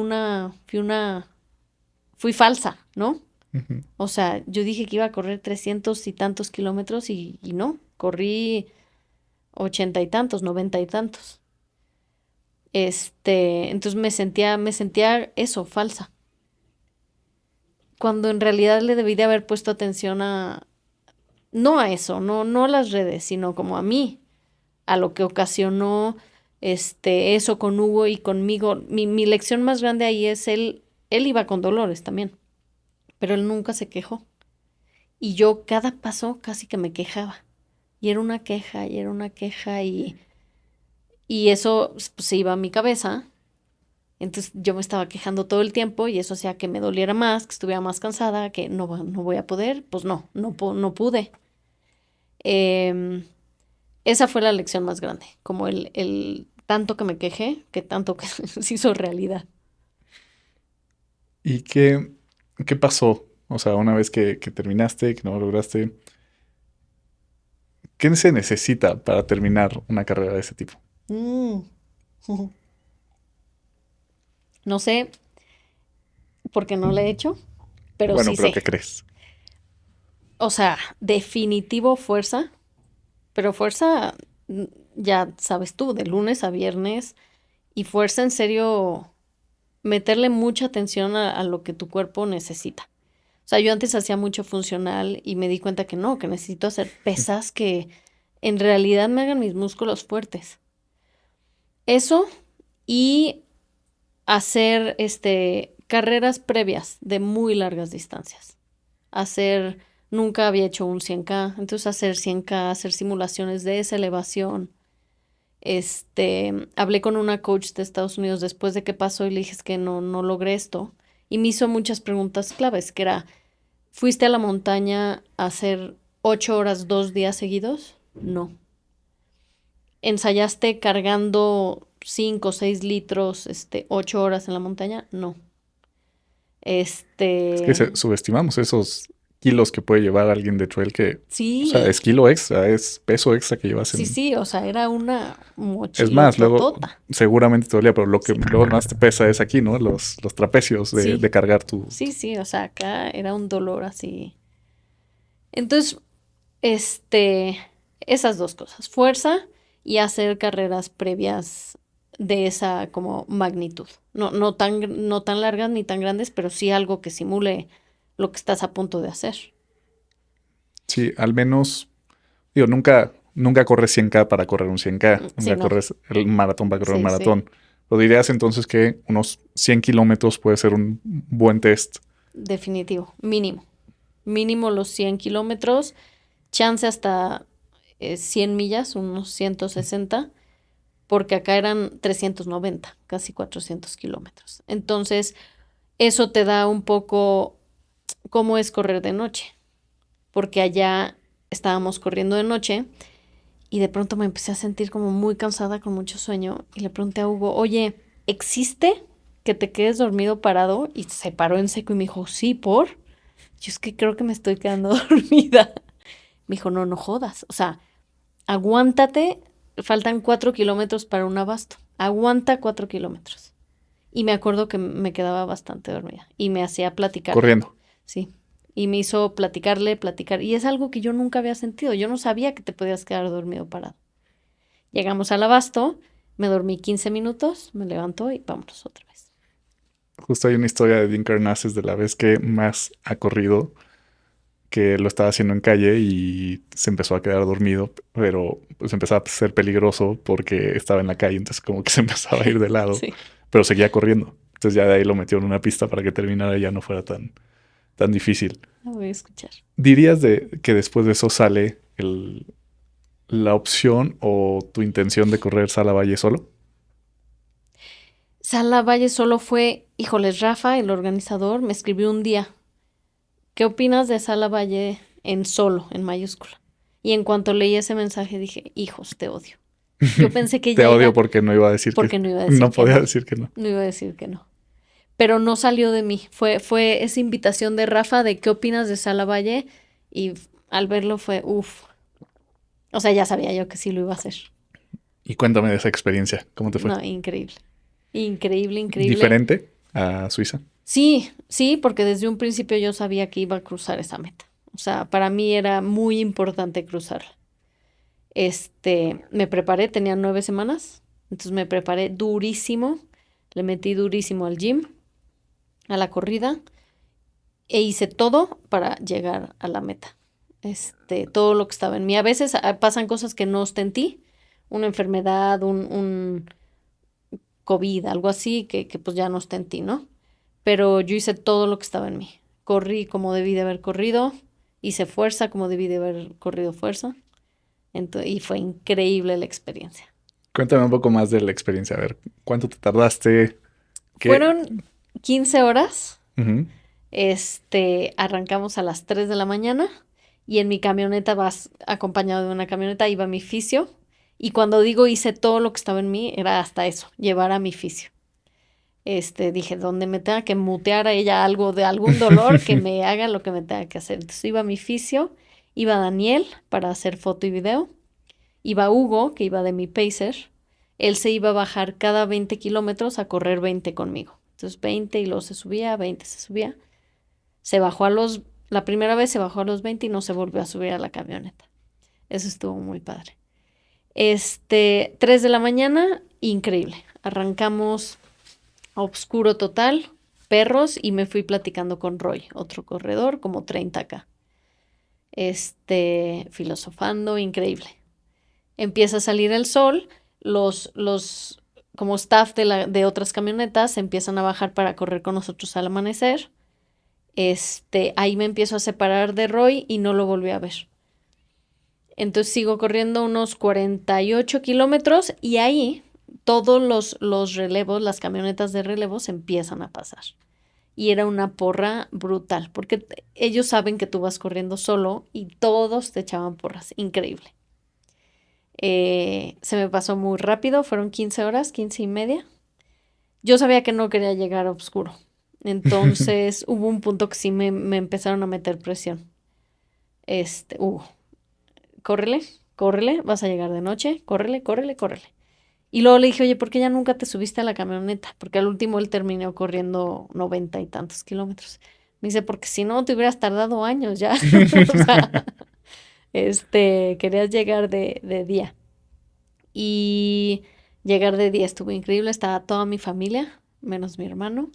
S1: falsa, ¿no?
S2: Ujú.
S1: O sea, yo dije que iba a correr 300 y tantos kilómetros y no, corrí 80 y tantos, 90 y tantos. Entonces me sentía eso, falsa. Cuando en realidad le debí de haber puesto atención no a eso, no a las redes, sino como a mí, a lo que ocasionó eso con Hugo y conmigo. Mi lección más grande ahí es él iba con dolores también, pero él nunca se quejó. Y yo cada paso casi que me quejaba. Y era una queja, y era una queja, y eso pues, se iba a mi cabeza. Entonces yo me estaba quejando todo el tiempo y eso hacía que me doliera más, que estuviera más cansada, que no voy a poder. Pues no pude. Em, Esa fue la lección más grande, como el tanto que me quejé, que tanto que se hizo realidad.
S2: ¿Y qué pasó? O sea, una vez que terminaste, que no lo lograste, ¿qué se necesita para terminar una carrera de ese tipo?
S1: Mm. No sé por qué no lo he hecho, pero
S2: Bueno,
S1: sí
S2: pero
S1: sé.
S2: ¿qué crees?
S1: O sea, definitivo fuerza, pero fuerza, ya sabes tú, de lunes a viernes, y fuerza en serio, meterle mucha atención a lo que tu cuerpo necesita. O sea, yo antes hacía mucho funcional y me di cuenta que no, que necesito hacer pesas que en realidad me hagan mis músculos fuertes. Eso y hacer carreras previas de muy largas distancias. Nunca había hecho un 100K, entonces hacer 100K, hacer simulaciones de esa elevación. Hablé con una coach de Estados Unidos después de que pasó y le dije es que no logré esto. Y me hizo muchas preguntas claves, que era, ¿fuiste a la montaña a hacer 8 horas 2 días seguidos? No. ¿Ensayaste cargando 5 o 6 litros, 8 horas en la montaña? No.
S2: Es que
S1: Este,
S2: subestimamos esos kilos que puede llevar alguien de trail que, o sea,
S1: sí,
S2: es kilo extra, es peso extra que llevas
S1: sí,
S2: en...
S1: sí, o sea, era una
S2: Es más, luego
S1: mochilototota.
S2: seguramente te dolía, pero lo que
S1: Sí,
S2: luego más te pesa es aquí, ¿no? Los trapecios de
S1: sí,
S2: cargar tu...
S1: sí, sí, o sea, acá era un dolor así. Entonces, este, esas dos cosas, fuerza y hacer carreras previas de esa como magnitud. No tan largas ni tan grandes, pero sí algo que simule lo que estás a punto de hacer.
S2: Sí, al menos, digo, nunca corres 100K para correr un 100K,
S1: Sí,
S2: nunca
S1: no,
S2: corres el maratón para correr un
S1: sí, sí,
S2: maratón. ¿Lo dirías entonces que unos 100 kilómetros puede ser un buen test?
S1: definitivo, mínimo. Mínimo los 100 kilómetros, chance hasta 100 millas, unos 160, porque acá eran 390, casi 400 kilómetros. Entonces, eso te da un poco cómo es correr de noche, porque allá estábamos corriendo de noche y de pronto me empecé a sentir como muy cansada, con mucho sueño, y le pregunté a Hugo, oye, ¿existe que te quedes dormido parado? Y se paró en seco y me dijo, sí, ¿por? Yo es que creo que me estoy quedando dormida. Me dijo, no jodas, o sea, aguántate, faltan 4 kilómetros para un abasto, aguanta 4 kilómetros. Y me acuerdo que me quedaba bastante dormida y me hacía platicarle,
S2: Corriendo.
S1: sí. Y me hizo platicarle, platicar. Y es algo que yo nunca había sentido. Yo no sabía que te podías quedar dormido parado. Llegamos al abasto, me dormí 15 minutos, me levantó y vámonos otra vez.
S2: Justo hay una historia de Dean Karnazes de la vez que más ha corrido, que lo estaba haciendo en calle y se empezó a quedar dormido, pero pues empezaba a ser peligroso porque estaba en la calle, entonces como que se empezaba a ir de lado,
S1: Sí,
S2: pero seguía corriendo. Entonces ya de ahí lo metió en una pista para que terminara y ya no fuera tan difícil.
S1: la voy a escuchar.
S2: ¿Dirías que después de eso sale la opción o tu intención de correr Sala Valle solo?
S1: Sala Valle solo fue, híjoles, Rafa, el organizador, me escribió un día. ¿Qué opinas de Sala Valle en solo, en mayúscula? Y en cuanto leí ese mensaje dije, hijos, te odio. Yo pensé que
S2: Te
S1: ya
S2: odio
S1: iba,
S2: porque no iba a decir
S1: porque
S2: que
S1: no iba a decir
S2: no
S1: que
S2: podía
S1: no.
S2: decir que no.
S1: No iba a decir que no. Pero no salió de mí. Fue esa invitación de Rafa de qué opinas de Salavalle y al verlo fue, uff. O sea, ya sabía yo que sí lo iba a hacer.
S2: Y cuéntame de esa experiencia, ¿cómo te fue?
S1: No, increíble. Increíble, increíble.
S2: ¿Diferente a Suiza?
S1: Sí, sí, porque desde un principio yo sabía que iba a cruzar esa meta. O sea, para mí era muy importante cruzarla. Me preparé, tenía 9 semanas, entonces me preparé durísimo, le metí durísimo al gym, a la corrida, e hice todo para llegar a la meta. Todo lo que estaba en mí. A veces pasan cosas que no está en ti, una enfermedad, un COVID, algo así, que pues ya no está en ti, ¿no? Pero yo hice todo lo que estaba en mí. Corrí como debí de haber corrido, hice fuerza como debí de haber corrido fuerza. Y fue increíble la experiencia.
S2: Cuéntame un poco más de la experiencia. A ver, ¿cuánto te tardaste? ¿Qué?
S1: Fueron 15 horas.
S2: Ujú.
S1: Arrancamos a las 3 de la mañana y en mi camioneta vas acompañado de una camioneta, iba mi fisio. Y cuando digo hice todo lo que estaba en mí, era hasta eso, llevar a mi fisio. Dije, donde me tenga que mutear a ella algo de algún dolor, que me haga lo que me tenga que hacer. Entonces iba mi fisio, iba Daniel para hacer foto y video, iba Hugo, que iba de mi pacer. Él se iba a bajar cada 20 kilómetros a correr 20 conmigo. Entonces 20 y luego se subía, 20 se subía. La primera vez se bajó a los 20 y no se volvió a subir a la camioneta. Eso estuvo muy padre. 3 de la mañana, increíble. Arrancamos a oscuro total, perros, y me fui platicando con Roy, otro corredor, como 30K. Filosofando, increíble. Empieza a salir el sol, los como staff de otras camionetas empiezan a bajar para correr con nosotros al amanecer. Ahí me empiezo a separar de Roy y no lo volví a ver. Entonces sigo corriendo unos 48 kilómetros y ahí todos los relevos, las camionetas de relevos empiezan a pasar. Y era una porra brutal, porque ellos saben que tú vas corriendo solo y todos te echaban porras. Increíble. Se me pasó muy rápido, fueron 15 horas, 15 y media. Yo sabía que no quería llegar a oscuro. Entonces hubo un punto que sí me empezaron a meter presión. Córrele, córrele, vas a llegar de noche, córrele, córrele, córrele. Y luego le dije, oye, ¿por qué ya nunca te subiste a la camioneta? Porque al último él terminó corriendo 90 y tantos kilómetros. Me dice, porque si no te hubieras tardado años ya. O sea, querías llegar de día. Y llegar de día estuvo increíble, estaba toda mi familia, menos mi hermano,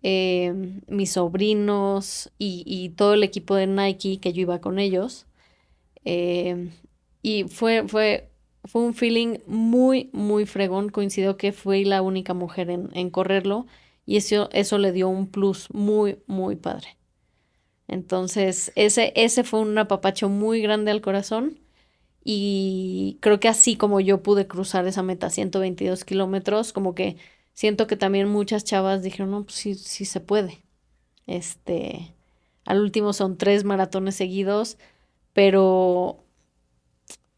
S1: mis sobrinos y todo el equipo de Nike que yo iba con ellos. Y fue un feeling muy, muy fregón. Coincidió que fui la única mujer en correrlo y eso le dio un plus muy, muy padre. Entonces, ese fue un apapacho muy grande al corazón y creo que así como yo pude cruzar esa meta, 122 kilómetros, como que siento que también muchas chavas dijeron, no, pues sí, sí se puede. Al último son 3 maratones seguidos, pero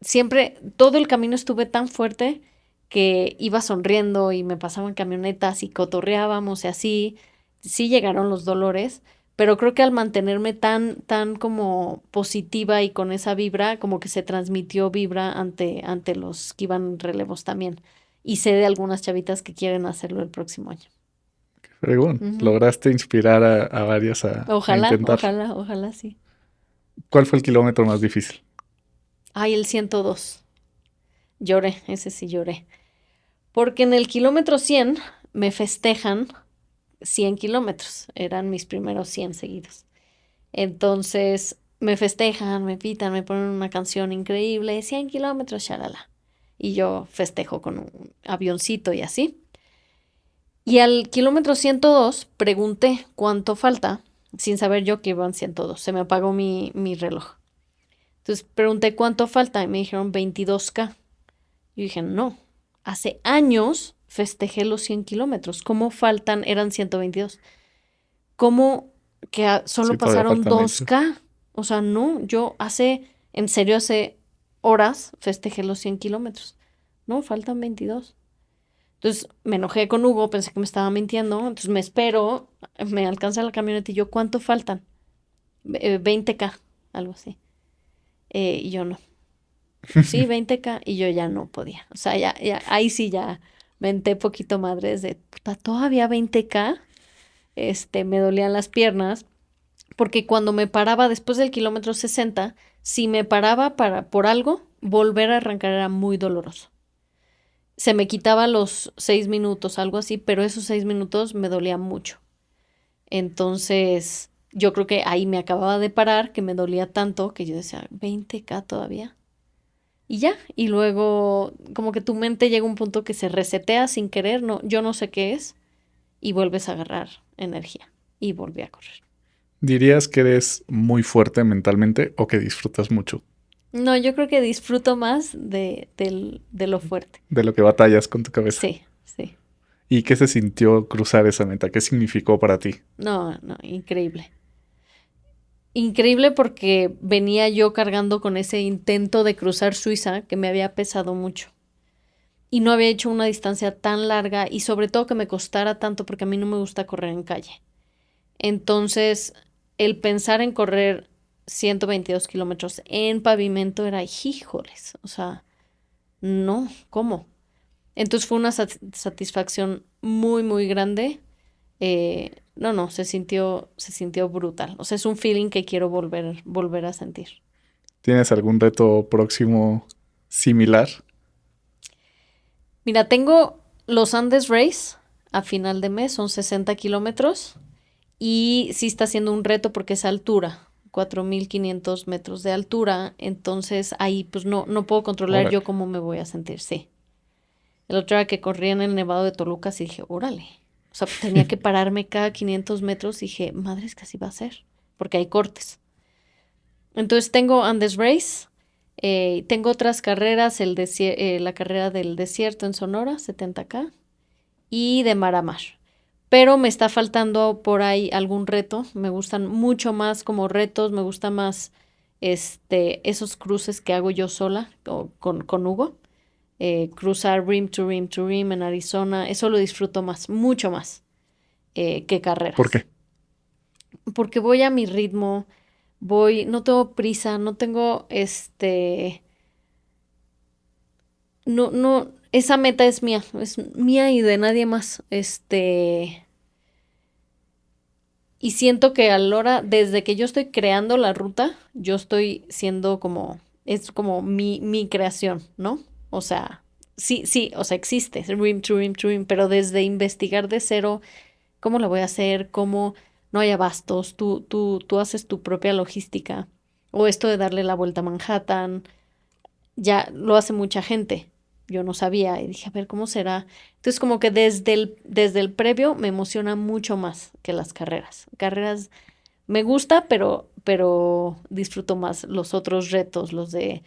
S1: siempre, todo el camino estuve tan fuerte que iba sonriendo y me pasaban camionetas y cotorreábamos y así. Sí llegaron los dolores, pero creo que al mantenerme tan como positiva y con esa vibra, como que se transmitió vibra ante los que iban relevos también. Y sé de algunas chavitas que quieren hacerlo el próximo año.
S2: Fregón.
S1: Ujú.
S2: Lograste inspirar a varias a
S1: Ojalá,
S2: intentarlo.
S1: ojalá, ojalá sí.
S2: ¿Cuál fue el kilómetro más difícil?
S1: Ay, el 102. Lloré, ese sí lloré. Porque en el kilómetro 100 me festejan 100 kilómetros. Eran mis primeros 100 seguidos. Entonces me festejan, me pitan, me ponen una canción increíble, 100 kilómetros, shalala. Y yo festejo con un avioncito y así. Y al kilómetro 102 pregunté cuánto falta, sin saber yo que iban 102. Se me apagó mi reloj. Entonces pregunté cuánto falta y me dijeron 22K. Yo dije, no, hace años festejé los 100 kilómetros. ¿Cómo faltan? Eran 122. ¿Cómo que
S2: Sí,
S1: solo
S2: todavía
S1: pasaron
S2: faltan
S1: dos
S2: muchos.
S1: k O sea, no, en serio, hace horas festejé los 100 kilómetros. no, faltan 22. Entonces me enojé con Hugo, pensé que me estaba mintiendo, entonces me espero, me alcanza la camioneta y yo, ¿cuánto faltan? 20K, algo así. Y yo no. Sí, 20K, y yo ya no podía. O sea, ahí sí ya menté poquito madres de, puta, todavía 20K. Me dolían las piernas, porque cuando me paraba después del kilómetro 60, si me paraba por algo, volver a arrancar era muy doloroso. Se me quitaba los 6 minutos, algo así, pero esos 6 minutos me dolían mucho. Entonces, yo creo que ahí me acababa de parar, que me dolía tanto, que yo decía, 20K todavía. Y ya, y luego como que tu mente llega a un punto que se resetea sin querer, no, yo no sé qué es, y vuelves a agarrar energía. Y volví a correr.
S2: ¿Dirías que eres muy fuerte mentalmente o que disfrutas mucho
S1: No, yo creo que disfruto más de lo fuerte.
S2: de lo que batallas con tu cabeza?
S1: Sí, sí.
S2: ¿Y qué se sintió cruzar esa meta? ¿Qué significó para ti?
S1: No, no, increíble. Increíble porque venía yo cargando con ese intento de cruzar Suiza que me había pesado mucho. Y no había hecho una distancia tan larga y sobre todo que me costara tanto porque a mí no me gusta correr en calle. Entonces, el pensar en correr 122 kilómetros en pavimento era, híjoles, o sea, no, ¿cómo? Entonces fue una satisfacción muy, muy grande. No, se sintió brutal. O sea, es un feeling que quiero volver a sentir.
S2: ¿Tienes algún reto próximo similar?
S1: Mira, tengo los Andes Race a final de mes, son 60 kilómetros. Y sí está siendo un reto porque es altura, 4,500 metros de altura. Entonces ahí pues no puedo controlar
S2: Órale.
S1: yo cómo me voy a sentir, sí. El otro día que corrí en el Nevado de Toluca, sí dije, órale. O sea, tenía que pararme cada 500 metros y dije, madres, que así va a ser, porque hay cortes. Entonces tengo Andes Race, tengo otras carreras, la carrera del desierto en Sonora, 70K, y de mar a mar. Pero me está faltando por ahí algún reto. Me gustan mucho más como retos, me gusta más esos cruces que hago yo sola con Hugo. Cruzar rim to rim to rim en Arizona, eso lo disfruto más, mucho más que
S2: ¿Por
S1: carreras.
S2: qué?
S1: Porque voy a mi ritmo, no tengo prisa, no tengo no, esa meta es mía y de nadie más. Y siento que a la hora, desde que yo estoy creando la ruta, yo estoy siendo es como mi creación, ¿no? O sea, sí, o sea, existe, rim to rim to rim, pero desde investigar de cero, cómo la voy a hacer, cómo no hay abastos, tú haces tu propia logística, o esto de darle la vuelta a Manhattan, ya lo hace mucha gente. Yo no sabía y dije, a ver, ¿cómo será? Entonces, como que desde el previo me emociona mucho más que las carreras. Carreras me gusta, pero disfruto más los otros retos, los de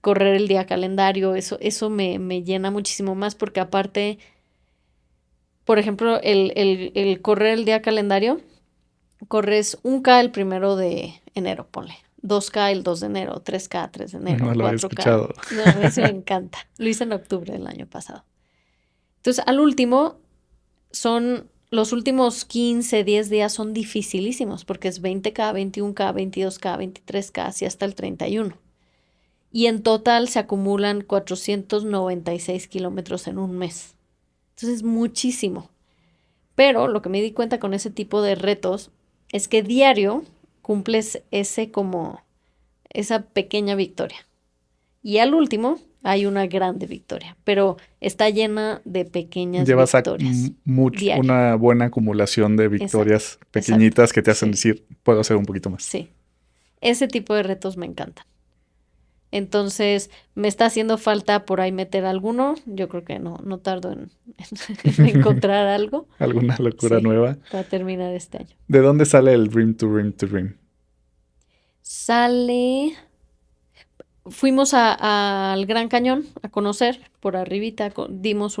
S1: correr el día calendario, eso me llena muchísimo más porque aparte, por ejemplo, el correr el día calendario, corres 1K el 1 de enero, ponle. 2K el 2 de enero, 3K 3 de enero,
S2: No lo había
S1: 4K.
S2: escuchado.
S1: No, a mí sí me encanta. Lo hice en octubre del año pasado. Entonces, al último, los últimos 15, 10 días son dificilísimos porque es 20K, 21K, 22K, 23K, así hasta el 31. Y en total se acumulan 496 kilómetros en un mes. Entonces, es muchísimo. Pero lo que me di cuenta con ese tipo de retos es que diario cumples esa pequeña victoria. Y al último hay una grande victoria, pero está llena de pequeñas
S2: Llevas
S1: victorias diario.
S2: una buena acumulación de
S1: Exacto,
S2: victorias
S1: exacto.
S2: pequeñitas que te hacen
S1: Sí,
S2: decir, puedo hacer un poquito más.
S1: sí. Ese tipo de retos me encantan. Entonces, me está haciendo falta por ahí meter alguno. Yo creo que no tardo en encontrar algo.
S2: ¿Alguna locura
S1: Sí,
S2: nueva?
S1: para terminar este año.
S2: ¿De dónde sale el Rim to Rim to Rim?
S1: Sale. Fuimos al Gran Cañón a conocer por arribita, dimos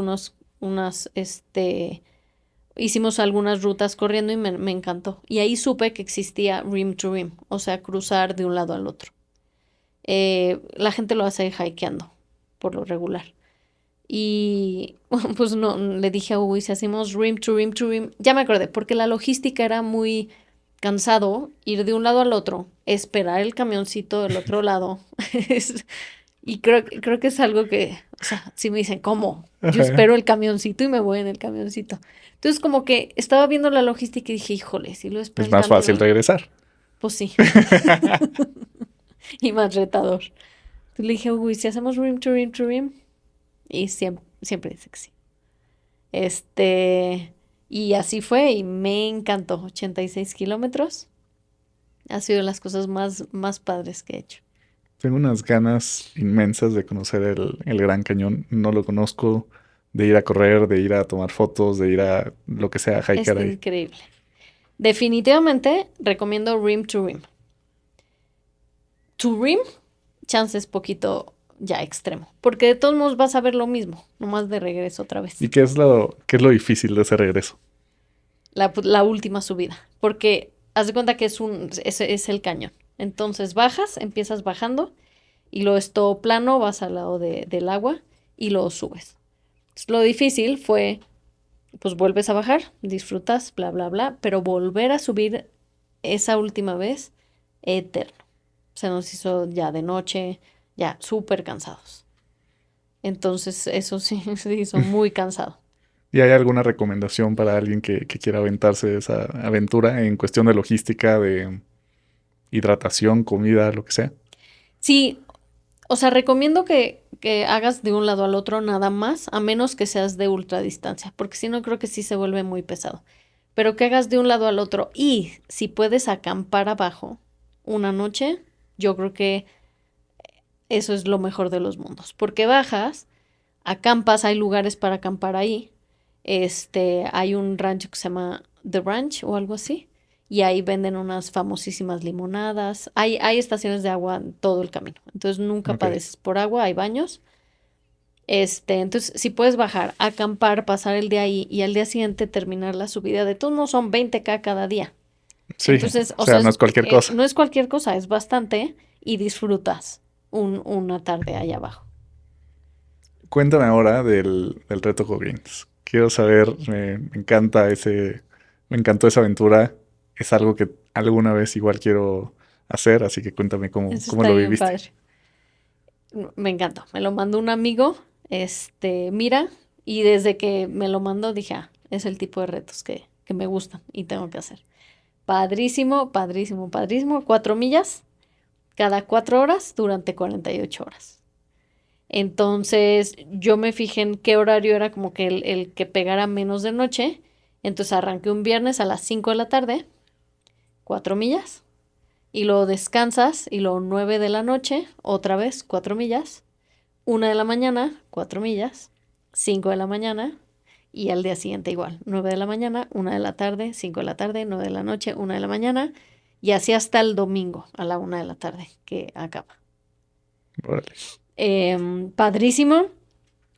S1: hicimos algunas rutas corriendo y me encantó. Y ahí supe que existía rim to rim, o sea, cruzar de un lado al otro. La gente lo hace hikeando, por lo regular. Y pues no, le dije a Hugo, ¿y si hacemos rim to rim to rim? Ya me acordé, porque la logística era muy cansado, ir de un lado al otro, esperar el camioncito del otro lado. Y creo que es algo que, o sea, si me dicen, ¿cómo? Yo
S2: Ajá.
S1: espero el camioncito y me voy en el camioncito. Entonces, como que estaba viendo la logística y dije, híjole, si lo espero
S2: Es
S1: el
S2: más fácil
S1: camión,
S2: regresar.
S1: pues sí, y más retador. Entonces le dije, uy, si hacemos rim to rim to rim, y siempre dice que sí. Este, y así fue, y me encantó. 86 kilómetros. Ha sido de las cosas más padres que he hecho.
S2: Tengo unas ganas inmensas de conocer el Gran Cañón. No lo conozco, de ir a correr, de ir a tomar fotos, de ir a lo que sea, a hiker
S1: Está
S2: ahí.
S1: increíble. Definitivamente recomiendo rim to rim. To rim, chance es poquito ya extremo. Porque de todos modos vas a ver lo mismo, nomás de regreso otra
S2: ¿Y
S1: vez.
S2: qué es lo difícil de ese regreso?
S1: La última subida. Porque haz de cuenta que es el cañón. Entonces bajas, empiezas bajando y luego es todo plano, vas al lado del agua y luego subes. Entonces, lo difícil fue, pues vuelves a bajar, disfrutas, bla, bla, bla, pero volver a subir esa última vez, eterno. Se nos hizo ya de noche, ya súper cansados. Entonces, eso sí, se hizo muy cansado.
S2: ¿Y hay alguna recomendación para alguien que quiera aventarse esa aventura en cuestión de logística, de hidratación, comida, lo que sea?
S1: Sí, o sea, recomiendo que hagas de un lado al otro nada más, a menos que seas de ultradistancia, porque si no creo que sí se vuelve muy pesado. Pero que hagas de un lado al otro y si puedes acampar abajo una noche, yo creo que eso es lo mejor de los mundos, porque bajas, acampas, hay lugares para acampar ahí. Hay un rancho que se llama The Ranch o algo así, y ahí venden unas famosísimas limonadas. Hay estaciones de agua en todo el camino, entonces nunca
S2: Ok.
S1: padeces por agua, hay baños. Entonces, si puedes bajar, acampar, pasar el día ahí y al día siguiente terminar la subida, de todos modos son 20K cada día.
S2: Sí,
S1: Entonces,
S2: o
S1: o sea,
S2: sea, no es cualquier cosa.
S1: no es cualquier cosa, es bastante y disfrutas una tarde allá abajo.
S2: Cuéntame ahora del reto Goggins. Quiero saber, me encanta me encantó esa aventura. Es algo que alguna vez igual quiero hacer, así que cuéntame
S1: Eso
S2: cómo
S1: está
S2: lo
S1: bien
S2: viviste.
S1: padre. Me encantó. Me lo mandó un amigo, mira, y desde que me lo mandó dije, ah, es el tipo de retos que me gustan y tengo que hacer. Padrísimo, padrísimo, padrísimo. 4 millas cada 4 horas durante 48 horas. Entonces yo me fijé en qué horario era como que el que pegara menos de noche. Entonces arranqué un viernes a las 5 de la tarde, 4 millas, y luego descansas y luego 9 de la noche, otra vez 4 millas, 1 de la mañana, 4 millas, 5 de la mañana y al día siguiente igual, 9 de la mañana, 1 de la tarde, 5 de la tarde, 9 de la noche, 1 de la mañana y así hasta el domingo a la 1 de la tarde que acaba.
S2: Órale.
S1: Padrísimo.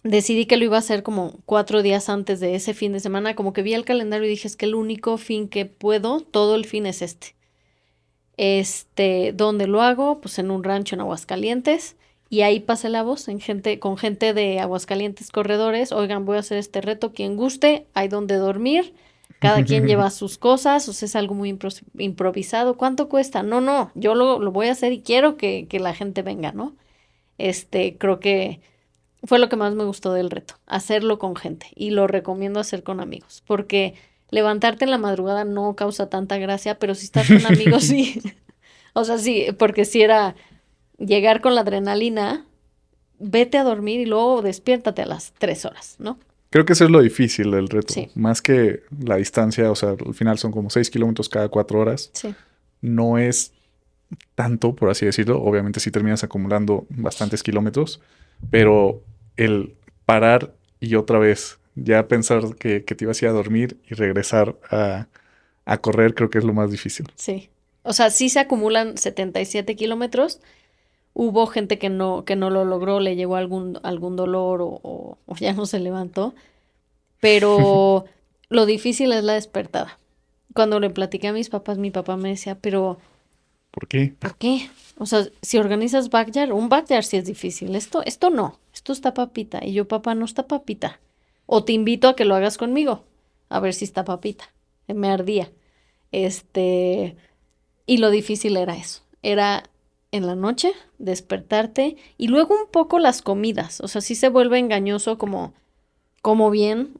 S1: Decidí que lo iba a hacer como 4 días antes de ese fin de semana, como que vi el calendario y dije, es que el único fin que puedo, todo el fin es este. ¿Dónde lo hago? Pues en un rancho en Aguascalientes. Y ahí pasé la voz con gente de Aguascalientes corredores. Oigan, voy a hacer este reto. Quien guste, hay donde dormir. Cada quien lleva sus cosas. O sea, es algo muy improvisado. ¿Cuánto cuesta? No, no, yo lo voy a hacer y quiero que la gente venga, ¿no? Creo que fue lo que más me gustó del reto, hacerlo con gente. Y lo recomiendo hacer con amigos. Porque levantarte en la madrugada no causa tanta gracia, pero si estás con amigos, sí. O sea, sí, porque si era llegar con la adrenalina, vete a dormir y luego despiértate a las 3 horas, ¿no?
S2: Creo que eso es lo difícil del reto.
S1: Sí,
S2: Más que la distancia, o sea, al final son como 6 kilómetros cada 4 horas.
S1: sí,
S2: No es tanto, por así decirlo. Obviamente sí terminas acumulando bastantes kilómetros, pero el parar y otra vez ya pensar que te ibas a ir a dormir y regresar a correr, creo que es lo más difícil.
S1: sí. O sea, sí se acumulan 77 kilómetros. Hubo gente que no lo logró, le llegó algún dolor o ya no se levantó. Pero lo difícil es la despertada. Cuando le platiqué a mis papás, mi papá me decía, pero
S2: ¿Por qué?
S1: ¿por qué? O sea, si organizas backyard, un backyard sí es difícil. Esto no. esto está papita. Y yo, papá, no está papita. O te invito a que lo hagas conmigo, a ver si está papita. Me ardía. Y lo difícil era eso. Era en la noche, despertarte y luego un poco las comidas. O sea, sí se vuelve engañoso como bien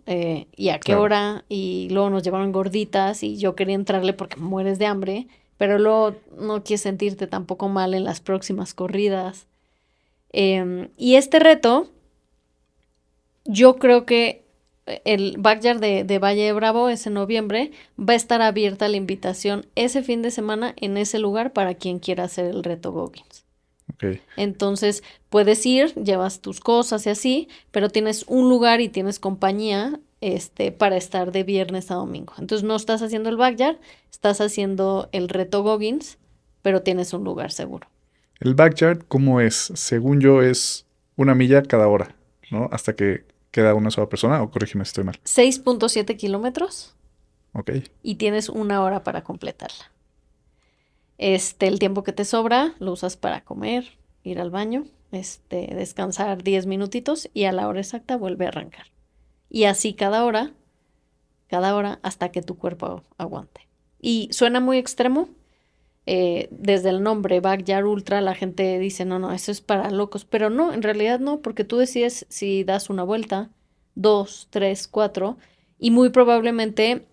S1: y a qué
S2: Claro.
S1: hora. Y luego nos llevaron gorditas y yo quería entrarle porque mueres de hambre, pero luego no quieres sentirte tampoco mal en las próximas corridas. Y este reto, yo creo que el backyard de Valle de Bravo es en noviembre. Va a estar abierta la invitación ese fin de semana en ese lugar para quien quiera hacer el reto Goggins.
S2: Ok.
S1: Entonces puedes ir, llevas tus cosas y así, pero tienes un lugar y tienes compañía para estar de viernes a domingo. Entonces no estás haciendo el backyard, estás haciendo el reto Goggins, pero tienes un lugar seguro.
S2: El backyard, ¿cómo es? Según yo, es 1 milla cada hora, ¿no? Hasta que queda una sola persona, o corrígeme si estoy mal.
S1: 6.7 kilómetros
S2: Ok.
S1: y tienes 1 hora para completarla. El tiempo que te sobra lo usas para comer, ir al baño, descansar 10 minutitos y a la hora exacta vuelve a arrancar. Y así cada hora hasta que tu cuerpo aguante. Y suena muy extremo. Desde el nombre Backyard Ultra la gente dice, no, no, eso es para locos. Pero no, en realidad no, porque tú decides si das una vuelta, 2, 3, 4, y muy probablemente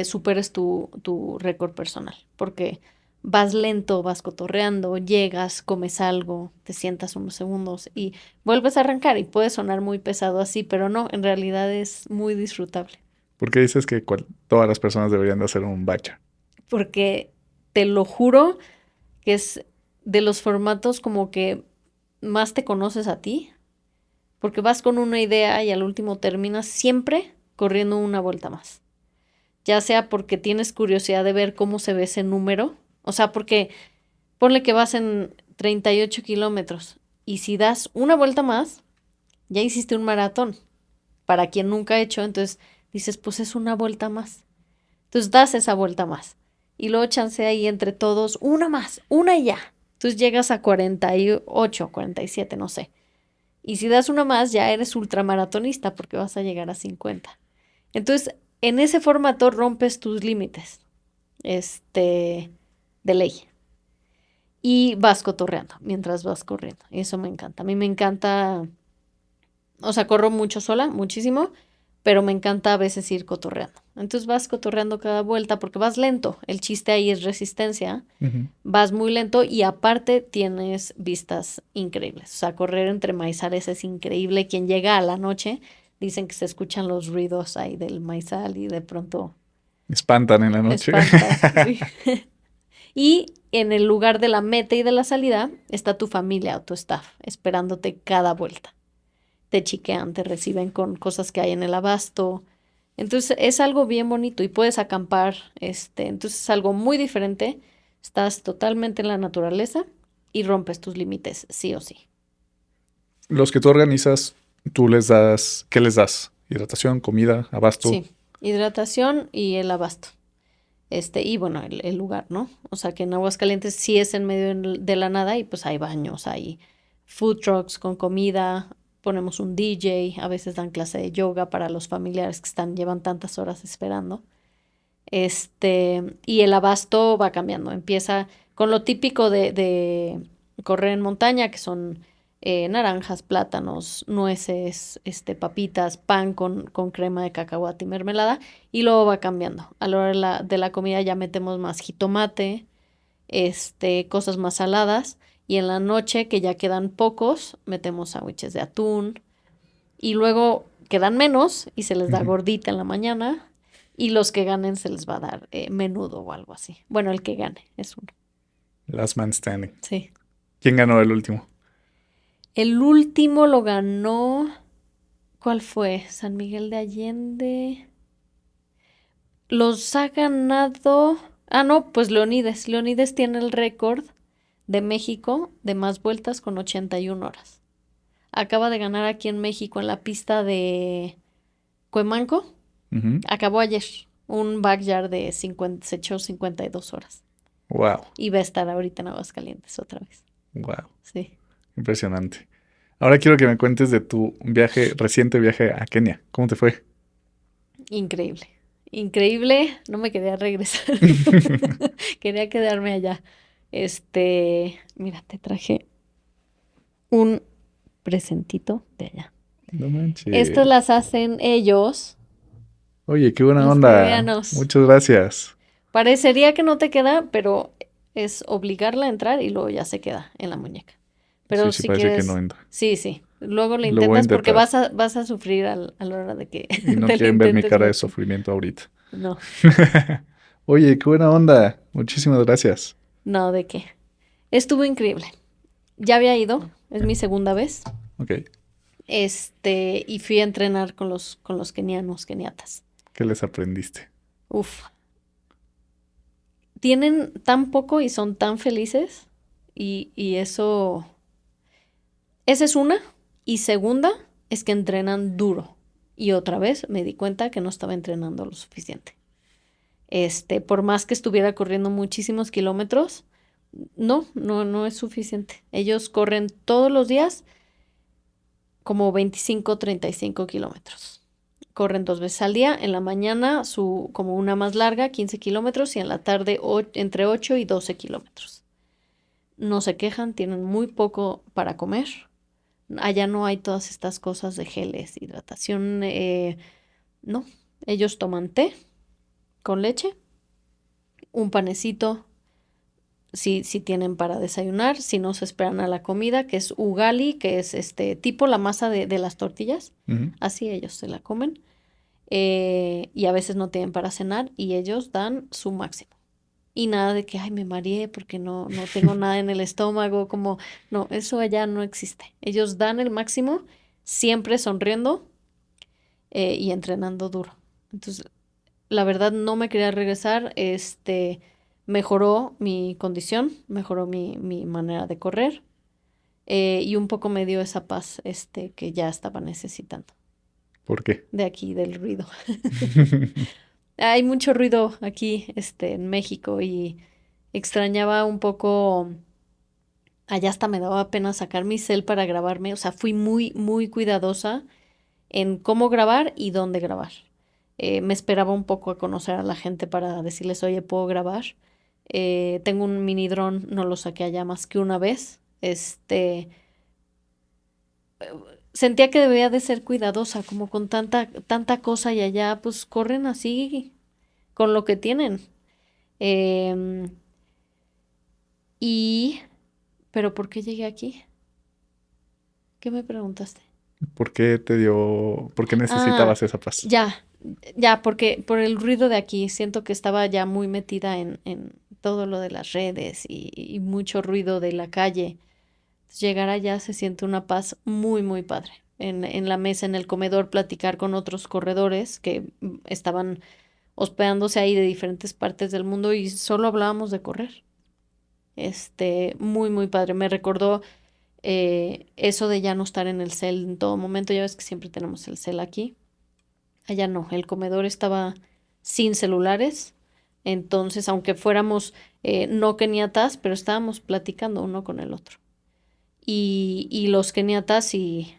S1: superes tu récord personal. Porque vas lento, vas cotorreando, llegas, comes algo, te sientas unos segundos y vuelves a arrancar. Y puede sonar muy pesado así, pero no, en realidad es muy disfrutable.
S2: ¿Por qué dices que todas las personas deberían de hacer un backyard?
S1: Porque te lo juro que es de los formatos como que más te conoces a ti, porque vas con una idea y al último terminas siempre corriendo una vuelta más. Ya sea porque tienes curiosidad de ver cómo se ve ese número, o sea, porque ponle que vas en 38 kilómetros y si das una vuelta más, ya hiciste un maratón. Para quien nunca ha hecho, entonces dices, pues es una vuelta más. Entonces das esa vuelta más. Y luego chance ahí entre todos, una más, una y ya. Entonces llegas a 48, 47, no sé. Y si das una más, ya eres ultramaratonista porque vas a llegar a 50. Entonces, en ese formato rompes tus límites, de ley. Y vas cotorreando mientras vas corriendo. Y eso me encanta. A mí me encanta, o sea, corro mucho sola, muchísimo, pero me encanta a veces ir cotorreando. Entonces vas cotorreando cada vuelta porque vas lento. El chiste ahí es resistencia.
S2: Ujú.
S1: Vas muy lento y aparte tienes vistas increíbles. O sea, correr entre maizales es increíble. Quien llega a la noche, dicen que se escuchan los ruidos ahí del maizal y de pronto
S2: Espantan en la noche.
S1: espantas. Sí. Y en el lugar de la meta y de la salida está tu familia o tu staff esperándote cada vuelta. Te chiquean, te reciben con cosas que hay en el abasto. Entonces es algo bien bonito y puedes acampar, entonces es algo muy diferente. Estás totalmente en la naturaleza y rompes tus límites, sí o sí.
S2: Los que tú organizas, tú les das, ¿qué les das? Hidratación, comida, abasto.
S1: Sí, hidratación y el abasto. Y bueno, el lugar, ¿no? O sea que en Aguascalientes sí es en medio de la nada y pues hay baños, hay food trucks con comida, ponemos un DJ, a veces dan clase de yoga para los familiares que llevan tantas horas esperando. Y el abasto va cambiando, empieza con lo típico de correr en montaña, que son naranjas, plátanos, nueces, papitas, pan con crema de cacahuate y mermelada, y luego va cambiando. A la hora de la comida ya metemos más jitomate, cosas más saladas, y en la noche, que ya quedan pocos, metemos sándwiches de atún, y luego quedan menos y se les da
S2: Ujú.
S1: gordita en la mañana, y los que ganen se les va a dar menudo o algo así. Bueno, el que gane es uno.
S2: Last man standing.
S1: Sí.
S2: ¿Quién ganó el último?
S1: El último lo ganó. ¿Cuál fue? San Miguel de Allende. Los ha ganado. Ah, no, pues Leonides. Leonides tiene el récord de México de más vueltas con 81 horas. Acaba de ganar aquí en México en la pista de Cuemanco.
S2: Ujú.
S1: Acabó ayer. Un backyard de 50, se echó 52 horas.
S2: Wow,
S1: Y va a estar ahorita en Aguascalientes otra vez.
S2: wow.
S1: Sí.
S2: Impresionante. Ahora quiero que me cuentes de tu reciente viaje a Kenia. ¿Cómo te fue?
S1: Increíble. Increíble. No me quería regresar. Quería quedarme allá. Mira, te traje un presentito de allá.
S2: No
S1: Estas
S2: manches.
S1: las hacen ellos,
S2: Oye, qué buena
S1: los
S2: onda.
S1: coreanos.
S2: Muchas gracias.
S1: Parecería que no te queda, pero es obligarla a entrar y luego ya se queda en la muñeca.
S2: Sí,
S1: Pero
S2: sí,
S1: si
S2: parece que no
S1: quieres,
S2: entra.
S1: sí, sí. Luego lo
S2: Lo voy a
S1: intentas porque
S2: intentar.
S1: vas a sufrir a la hora de que
S2: Y no
S1: te lo
S2: quieren ver mi
S1: intentes
S2: cara de
S1: mucho.
S2: sufrimiento ahorita.
S1: No,
S2: Oye, qué buena onda. Muchísimas gracias.
S1: no, ¿de qué? Estuvo increíble. Ya había ido, es mi segunda vez.
S2: Ok.
S1: Y fui a entrenar con los kenianos, keniatas.
S2: ¿Qué les aprendiste?
S1: Uf, tienen tan poco y son tan felices y eso, esa es una. Y segunda, es que entrenan duro. Y otra vez me di cuenta que no estaba entrenando lo suficiente. Por más que estuviera corriendo muchísimos kilómetros, no es suficiente. Ellos corren todos los días como 25, 35 kilómetros. Corren 2 veces al día, en la mañana como una más larga, 15 kilómetros, y en la tarde entre 8 y 12 kilómetros. No se quejan, tienen muy poco para comer. Allá no hay todas estas cosas de geles, hidratación, no. Ellos toman té con leche, un panecito, si tienen para desayunar, si no se esperan a la comida, que es ugali, que es tipo la masa de las tortillas,
S2: Ujú.
S1: así ellos se la comen. Y a veces no tienen para cenar y ellos dan su máximo. Y nada de que, ay, me mareé porque no tengo nada en el estómago, como, no, eso allá no existe. Ellos dan el máximo, siempre sonriendo y entrenando duro. Entonces, la verdad no me quería regresar, mejoró mi condición, mejoró mi manera de correr y un poco me dio esa paz, que ya estaba necesitando
S2: ¿Por qué?
S1: de aquí, del ruido. Hay mucho ruido aquí, en México y extrañaba un poco, allá hasta me daba pena sacar mi cel para grabarme, o sea, fui muy, muy cuidadosa en cómo grabar y dónde grabar. Me esperaba un poco a conocer a la gente para decirles, oye, ¿puedo grabar? Tengo un mini dron, no lo saqué allá más que una vez. Sentía que debía de ser cuidadosa, como con tanta cosa y allá pues corren así con lo que tienen. Em, y, pero ¿por qué llegué aquí? ¿Qué me preguntaste?
S2: ¿Por qué
S1: Ah,
S2: necesitabas esa paz?
S1: ya, ya, porque por el ruido de aquí siento que estaba ya muy metida en todo lo de las redes y mucho ruido de la calle. Llegar allá se siente una paz muy, muy padre. En la mesa, en el comedor, platicar con otros corredores que estaban hospedándose ahí de diferentes partes del mundo y solo hablábamos de correr. Muy, muy padre. Me recordó eso de ya no estar en el cel en todo momento. Ya ves que siempre tenemos el cel aquí. Allá no, el comedor estaba sin celulares. Entonces, aunque fuéramos no keniatas, pero estábamos platicando uno con el otro. Y los keniatas sí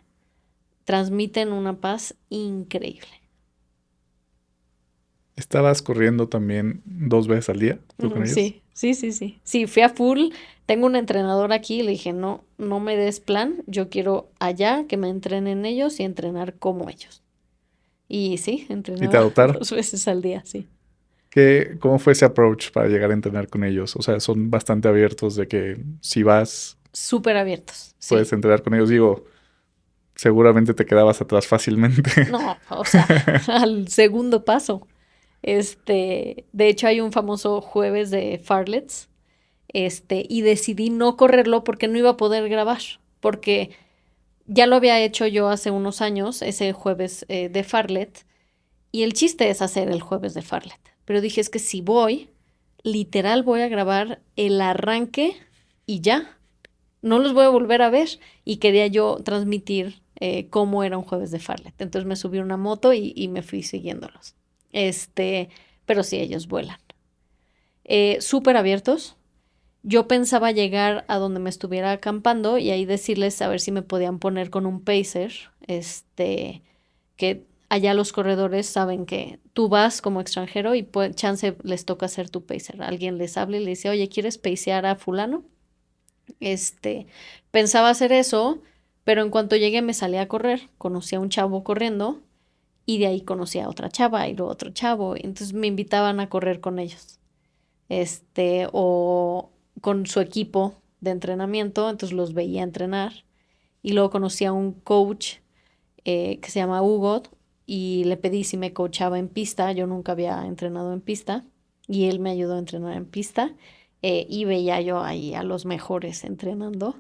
S1: transmiten una paz increíble.
S2: ¿Estabas corriendo también 2 veces al día, tú con ellos?
S1: Sí, sí, sí, sí. Sí, fui a full. Tengo un entrenador aquí y le dije, no me des plan, yo quiero allá que me entrenen ellos y entrenar como ellos. Y sí,
S2: ¿Y te
S1: entrenaba
S2: adoptaron?
S1: 2 veces al día, sí.
S2: ¿Cómo fue ese approach para llegar a entrenar con ellos? O sea, son bastante abiertos de que si vas,
S1: Súper abiertos,
S2: puedes
S1: sí.
S2: entrenar con ellos. Digo, seguramente te quedabas atrás fácilmente.
S1: No, o sea, al segundo paso. De hecho, hay un famoso jueves de Farlets, y decidí no correrlo porque no iba a poder grabar, porque ya lo había hecho yo hace unos años, ese jueves de Farlet, y el chiste es hacer el jueves de Farlet. Pero dije, es que si voy, literal voy a grabar el arranque y ya, no los voy a volver a ver. Y quería yo transmitir cómo era un jueves de Farlet. Entonces me subí a una moto y me fui siguiéndolos. Pero sí, ellos vuelan. Súper abiertos. yo pensaba llegar a donde me estuviera acampando y ahí decirles a ver si me podían poner con un pacer, que allá los corredores saben que tú vas como extranjero y chance les toca ser tu pacer. Alguien les habla y le dice, oye, ¿quieres pacear a fulano? Pensaba hacer eso, pero en cuanto llegué me salí a correr, conocí a un chavo corriendo y de ahí conocí a otra chava y luego otro chavo, y entonces me invitaban a correr con ellos, o con su equipo de entrenamiento, entonces los veía entrenar y luego conocí a un coach que se llama Hugo y le pedí si me coachaba en pista, yo nunca había entrenado en pista y él me ayudó a entrenar en pista y veía yo ahí a los mejores entrenando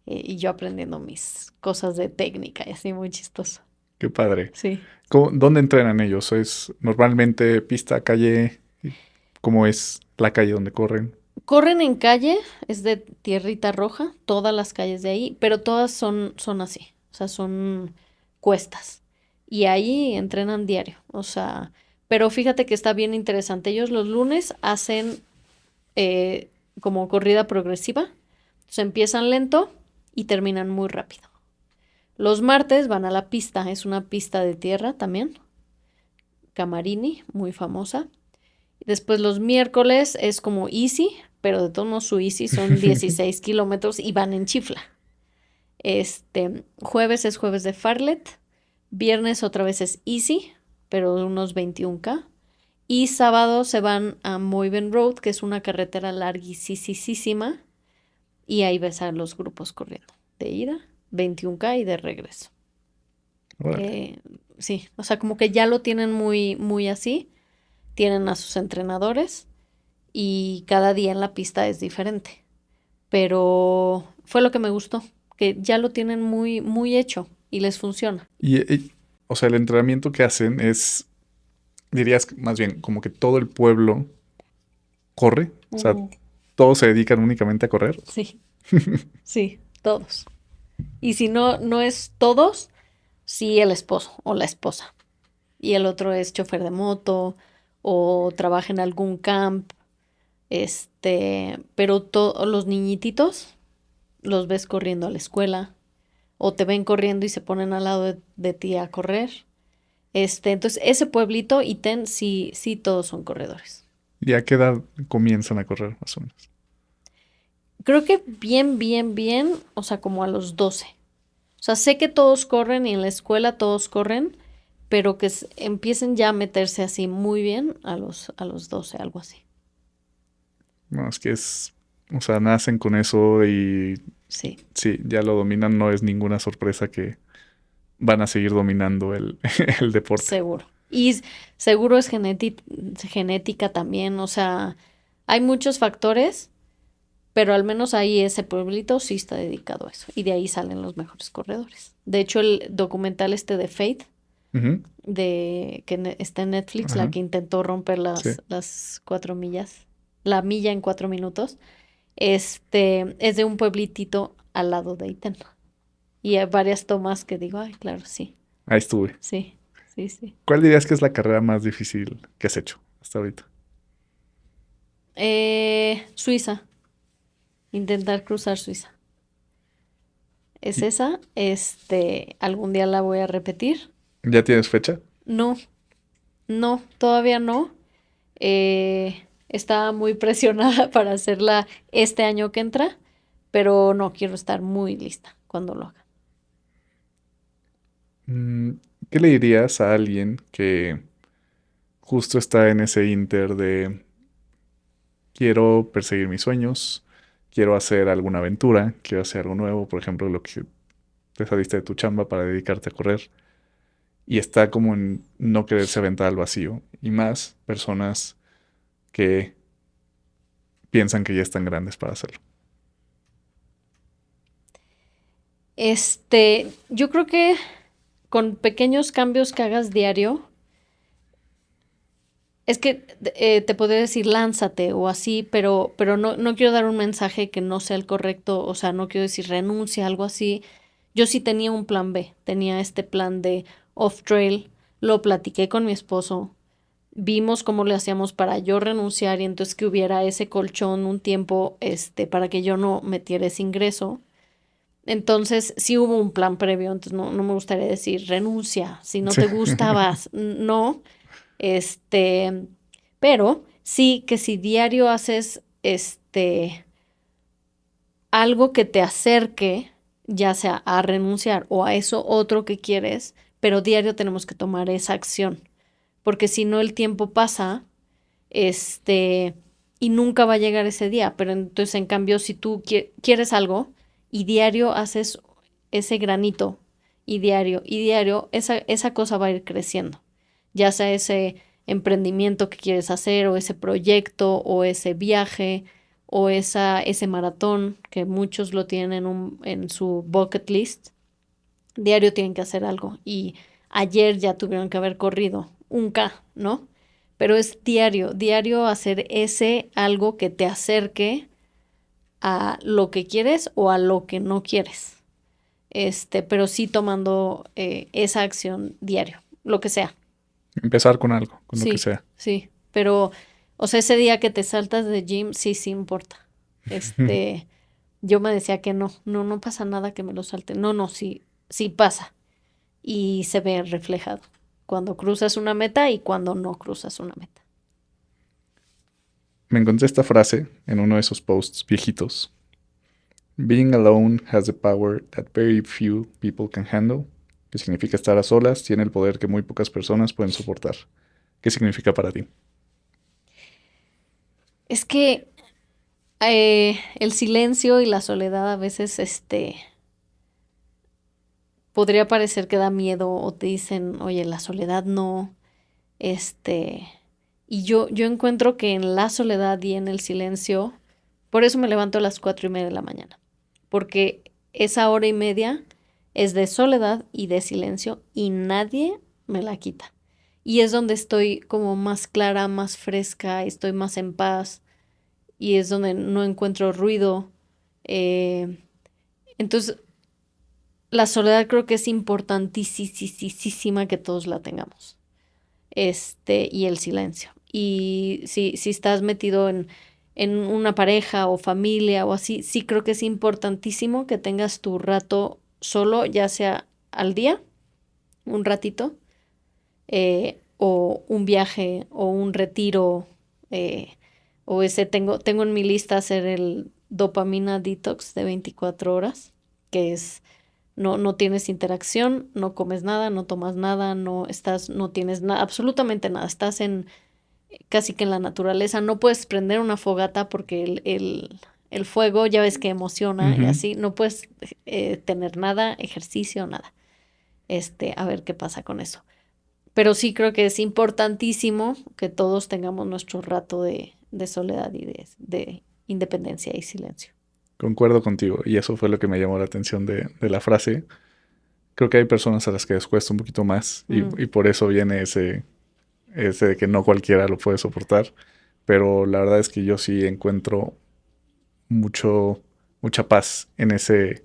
S1: y yo aprendiendo mis cosas de técnica y así muy chistoso.
S2: Qué padre.
S1: Sí.
S2: ¿Dónde entrenan ellos? ¿Es normalmente pista, calle? ¿Cómo es la calle donde corren?
S1: Corren en calle, es de tierrita roja, todas las calles de ahí, pero todas son así, o sea, son cuestas. Y ahí entrenan diario, o sea, pero fíjate que está bien interesante. Ellos los lunes hacen como corrida progresiva, se empiezan lento y terminan muy rápido. Los martes van a la pista, es una pista de tierra también, Camarini, muy famosa. Después los miércoles es como easy, pero de todos modos su easy son 16 kilómetros y van en chifla. Jueves es jueves de farlet, viernes otra vez es easy, pero de unos 21K. Y sábado se van a Moyven Road, que es una carretera larguísima, y ahí ves a los grupos corriendo. De ida, 21K y de regreso. Sí, o sea, como que ya lo tienen muy, muy así. Tienen a sus entrenadores y cada día en la pista es diferente. Pero fue lo que me gustó, que ya lo tienen muy, muy hecho y les funciona.
S2: O sea, el entrenamiento que hacen es, dirías más bien, como que todo el pueblo corre. O sea, todos se dedican únicamente a correr.
S1: Sí, sí, todos. Y si no, no es todos, sí el esposo o la esposa. Y el otro es chofer de moto o trabaja en algún camp. Pero todos los niñititos los ves corriendo a la escuela o te ven corriendo y se ponen al lado de ti a correr. Entonces ese pueblito Iten sí, sí todos son corredores.
S2: ¿Y a qué edad comienzan a correr, más o menos?
S1: Creo que bien, o sea, como a los 12. O sea, sé que todos corren y en la escuela todos corren, pero que empiecen ya a meterse así muy bien a los 12, algo así.
S2: No, es que o sea, nacen con eso y
S1: Sí.
S2: sí, ya lo dominan, no es ninguna sorpresa que van a seguir dominando el deporte.
S1: Seguro. Y seguro es genética también, o sea, hay muchos factores, pero al menos ahí ese pueblito sí está dedicado a eso. Y de ahí salen los mejores corredores. De hecho, el documental de Faith,
S2: Uh-huh.
S1: está en Netflix,
S2: Ajá.
S1: la que intentó romper las 4 millas, la milla en 4 minutos, es de un pueblitito al lado de Iten. Y hay varias tomas que digo, ay, claro, sí,
S2: Ahí estuve.
S1: sí, sí, sí.
S2: ¿Cuál dirías que es la carrera más difícil que has hecho hasta ahorita?
S1: Suiza. Intentar cruzar Suiza. Es
S2: ¿Y
S1: esa. Algún día la voy a repetir.
S2: ¿Ya tienes fecha?
S1: No, no, todavía no. Estaba muy presionada para hacerla este año que entra, pero no quiero estar muy lista cuando lo haga.
S2: Mm, ¿Qué le dirías a alguien que justo está en ese inter de quiero perseguir mis sueños, quiero hacer alguna aventura, quiero hacer algo nuevo, por ejemplo, lo que te saliste de tu chamba para dedicarte a correr, y está como en no quererse aventar al vacío, y más personas que piensan que ya están grandes para hacerlo?
S1: Yo creo que con pequeños cambios que hagas diario, es que te podría decir lánzate o así, pero no quiero dar un mensaje que no sea el correcto, o sea, no quiero decir renuncia, algo así. Yo sí tenía un plan B, tenía este plan de off-trail, lo platiqué con mi esposo, vimos cómo le hacíamos para yo renunciar y entonces que hubiera ese colchón un tiempo, para que yo no metiera ese ingreso. Entonces, sí hubo un plan previo, entonces no me gustaría decir renuncia, si no
S2: Sí.
S1: te gustabas, no, este, pero sí que si diario haces, algo que te acerque, ya sea a renunciar o a eso otro que quieres, pero diario tenemos que tomar esa acción, porque si no el tiempo pasa, este, y nunca va a llegar ese día, pero entonces en cambio si tú quieres algo y diario haces ese granito y diario, esa cosa va a ir creciendo, ya sea ese emprendimiento que quieres hacer o ese proyecto o ese viaje o ese maratón que muchos lo tienen en su bucket list, diario tienen que hacer algo y ayer ya tuvieron que haber corrido un K, ¿no? Pero es diario, diario hacer ese algo que te acerque a lo que quieres o a lo que no quieres. Pero sí tomando esa acción diario, lo que sea.
S2: Empezar con algo, con lo que
S1: Sí,
S2: sea.
S1: sí, pero, o sea, ese día que te saltas de gym, sí importa. Yo me decía que no pasa nada que me lo salte. No, sí pasa. Y se ve reflejado cuando cruzas una meta y cuando no cruzas una meta.
S2: Me encontré esta frase en uno de esos posts viejitos. Being alone has the power that very few people can handle. Que significa estar a solas, tiene el poder que muy pocas personas pueden soportar. ¿Qué significa para ti?
S1: Es que el silencio y la soledad a veces, podría parecer que da miedo o te dicen, oye, la soledad no, este, y yo encuentro que en la soledad y en el silencio, por eso me levanto a las 4:30 de la mañana, porque esa hora y media es de soledad y de silencio y nadie me la quita. Y es donde estoy como más clara, más fresca, estoy más en paz y es donde no encuentro ruido. eh, entonces, la soledad creo que es importantísima que todos la tengamos. Y el silencio. Y si estás metido en una pareja o familia o así, sí creo que es importantísimo que tengas tu rato solo, ya sea al día, un ratito, o un viaje, o un retiro, eh, o tengo en mi lista hacer el dopamina detox de 24 horas, que es no tienes interacción, no comes nada, no tomas nada, no tienes nada, absolutamente nada. Estás casi que en la naturaleza. No puedes prender una fogata porque el fuego ya ves que emociona y
S2: Ujú.
S1: así. No puedes tener nada, ejercicio, nada. A ver qué pasa con eso. Pero sí creo que es importantísimo que todos tengamos nuestro rato de soledad y de independencia y silencio.
S2: Concuerdo contigo, y eso fue lo que me llamó la atención de la frase. Creo que hay personas a las que les cuesta un poquito más,
S1: Mm,
S2: y por eso viene ese de que no cualquiera lo puede soportar. Pero la verdad es que yo sí encuentro mucha paz en ese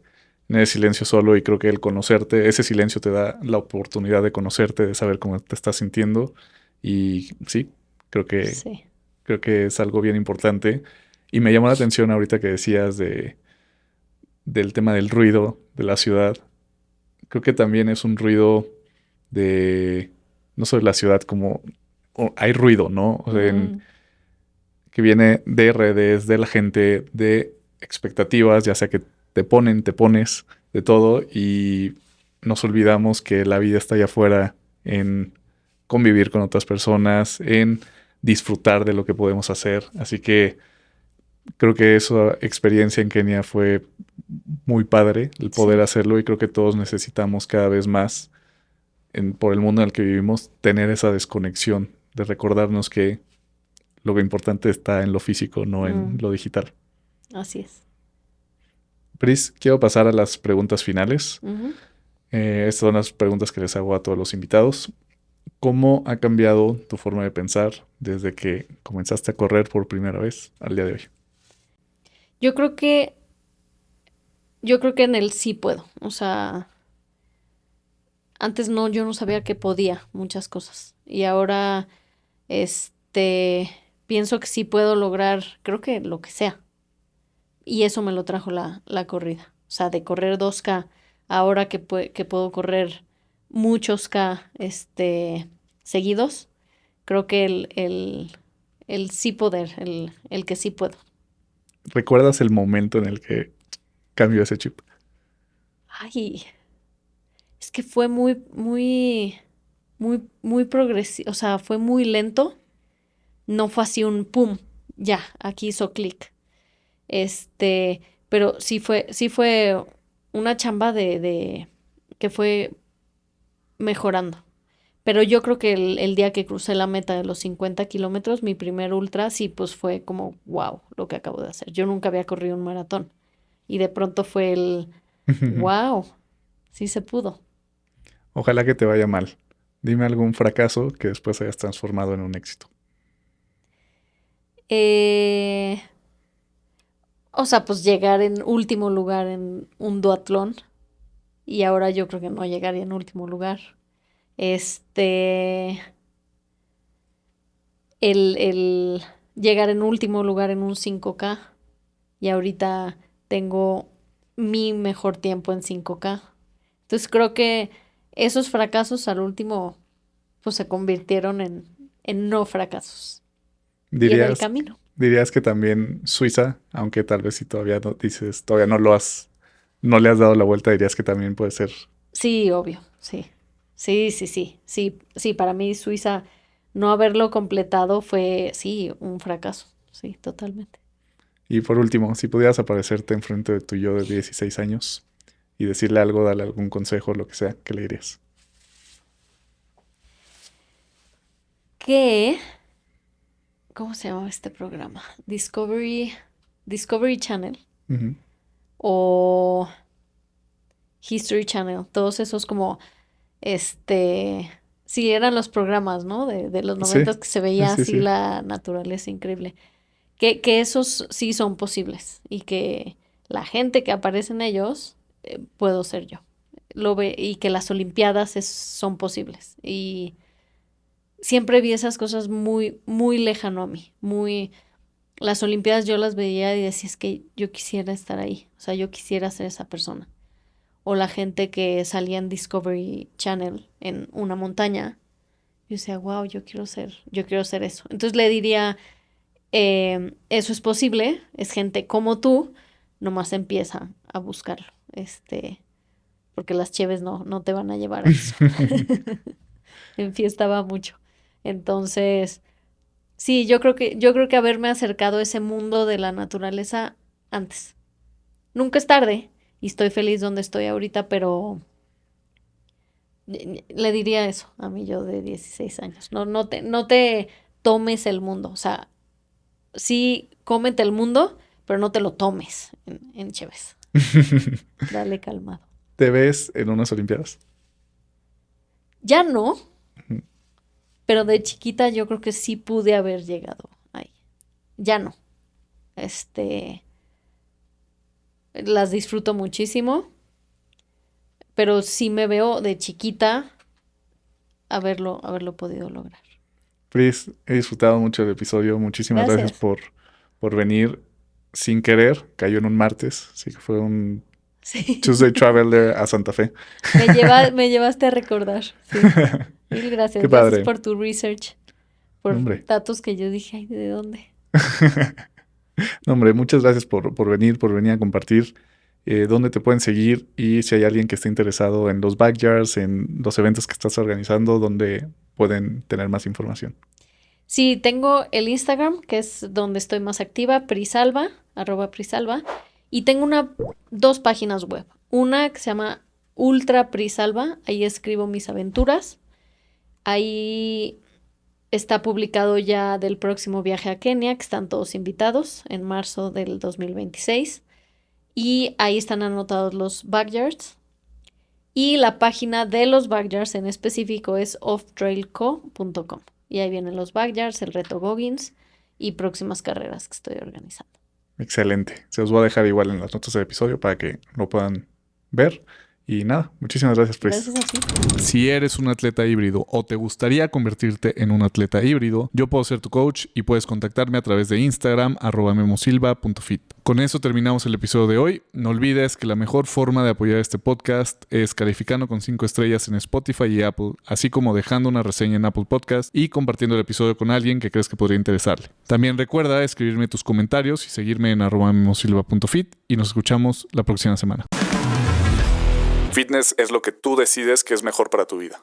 S2: silencio solo, y creo que el conocerte, ese silencio te da la oportunidad de conocerte, de saber cómo te estás sintiendo. Y sí, creo que,
S1: sí.
S2: creo que es algo bien importante. Y me llamó la atención ahorita que decías del tema del ruido de la ciudad. Creo que también es un ruido de, no solo de la ciudad, como hay ruido, ¿no? O sea,
S1: Mm,
S2: que viene de redes, de la gente, de expectativas, ya sea que te pones de todo, y nos olvidamos que la vida está allá afuera, en convivir con otras personas, en disfrutar de lo que podemos hacer. Así que creo que esa experiencia en Kenia fue muy padre, el poder
S1: sí.
S2: hacerlo, y creo que todos necesitamos cada vez más, por el mundo en el que vivimos, tener esa desconexión de recordarnos que lo importante está en lo físico, no en
S1: Mm,
S2: lo digital.
S1: así es.
S2: Pris, quiero pasar a las preguntas finales.
S1: Ujú.
S2: Estas son las preguntas que les hago a todos los invitados. ¿Cómo ha cambiado tu forma de pensar desde que comenzaste a correr por primera vez al día de hoy?
S1: Yo creo que, yo creo que en el sí puedo. O sea, antes no, yo no sabía que podía muchas cosas. Y ahora, Pienso que sí puedo lograr, creo que lo que sea. Y eso me lo trajo la corrida. O sea, de correr 2K, ahora que puedo correr muchos K, seguidos, creo que el sí poder, el que sí puedo.
S2: ¿Recuerdas el momento en el que cambió ese chip?
S1: Ay, es que fue muy progresivo, o sea, fue muy lento. No fue así un pum, ya, aquí hizo clic. Este, pero sí fue una chamba de que fue mejorando. Pero yo creo que el día que crucé la meta de los 50 kilómetros, mi primer ultra, sí, pues fue como, wow, lo que acabo de hacer. Yo nunca había corrido un maratón. Y de pronto fue wow, sí se pudo.
S2: Ojalá que te vaya mal. Dime algún fracaso que después hayas transformado en un éxito.
S1: Eh, o sea, pues llegar en último lugar en un duatlón. Y ahora yo creo que no llegaría en último lugar. Este, el llegar en último lugar en un 5K y ahorita tengo mi mejor tiempo en 5K. Entonces creo que esos fracasos al último pues se convirtieron en no fracasos y en el
S2: ¿Dirías,
S1: camino.
S2: dirías que también Suiza, aunque tal vez si todavía no dices, todavía no le has dado la vuelta, dirías que también puede ser?
S1: Sí, obvio, sí. Sí, para mí Suiza no haberlo completado fue, sí, un fracaso. Sí, totalmente.
S2: Y por último, si pudieras aparecerte enfrente de tu yo de 16 años y decirle algo, darle algún consejo, lo que sea, ¿qué le dirías?
S1: ¿Qué? ¿Cómo se llama este programa? Discovery Channel
S2: Ujú.
S1: o History Channel, todos esos como, sí, eran los programas, ¿no? De los
S2: Sí,
S1: noventas que se
S2: sí,
S1: veía
S2: sí,
S1: así
S2: sí.
S1: la naturaleza increíble. Que esos sí son posibles y que la gente que aparece en ellos, puedo ser yo. Lo ve y que las Olimpiadas son posibles. Y siempre vi esas cosas muy lejano a mí, muy. Las Olimpiadas yo las veía y decía, es que yo quisiera estar ahí, o sea, yo quisiera ser esa persona. O la gente que salía en Discovery Channel en una montaña, yo decía, wow, yo quiero ser eso. Entonces le diría, eso es posible, es gente como tú, nomás empieza a buscarlo, porque las cheves no te van a llevar a eso. Enfiestaba mucho. Entonces, sí, yo creo que haberme acercado a ese mundo de la naturaleza antes. Nunca es tarde y estoy feliz donde estoy ahorita, pero le diría eso a mí yo de 16 años. No te tomes el mundo. O sea, sí, cómete el mundo, pero no te lo tomes en cheves. Dale calmado.
S2: ¿Te ves en unas Olimpiadas?
S1: Ya no,
S2: Ujú.
S1: pero de chiquita yo creo que sí pude haber llegado ahí. Ya no. Este, las disfruto muchísimo, pero sí me veo de chiquita haberlo podido lograr.
S2: Pris, he disfrutado mucho del episodio. Muchísimas gracias
S1: Gracias.
S2: por venir. Sin querer, cayó en un martes, así que fue un Tuesday
S1: Sí.
S2: Traveler a Santa Fe.
S1: Me llevaste a recordar, sí. Mil
S2: Qué
S1: gracias. Gracias
S2: padre.
S1: por tu research,
S2: No,
S1: por
S2: hombre.
S1: datos que yo dije, ay, ¿de dónde?
S2: No, hombre, muchas gracias por venir a compartir dónde te pueden seguir y si hay alguien que esté interesado en los backyards, en los eventos que estás organizando, donde pueden tener más información.
S1: Sí, tengo el Instagram, que es donde estoy más activa, Prisalva, @Prisalva, y tengo dos páginas web. Una que se llama Ultra Prisalva, ahí escribo mis aventuras. Ahí está publicado ya del próximo viaje a Kenia, que están todos invitados en marzo del 2026. Y ahí están anotados los backyards. Y la página de los backyards en específico es offtrailco.com. Y ahí vienen los backyards, el reto Goggins y próximas carreras que estoy organizando.
S2: Excelente. Se os voy a dejar igual en las notas del episodio para que lo puedan ver. Y nada, muchísimas gracias, Pris.
S1: Gracias a ti.
S2: Si eres un atleta híbrido o te gustaría convertirte en un atleta híbrido, yo puedo ser tu coach y puedes contactarme a través de Instagram, @memosilva.fit. Con eso terminamos el episodio de hoy. No olvides que la mejor forma de apoyar este podcast es calificando con 5 estrellas en Spotify y Apple, así como dejando una reseña en Apple Podcast y compartiendo el episodio con alguien que crees que podría interesarle. También recuerda escribirme tus comentarios y seguirme en @memosilva.fit y nos escuchamos la próxima semana. Fitness es lo que tú decides que es mejor para tu vida.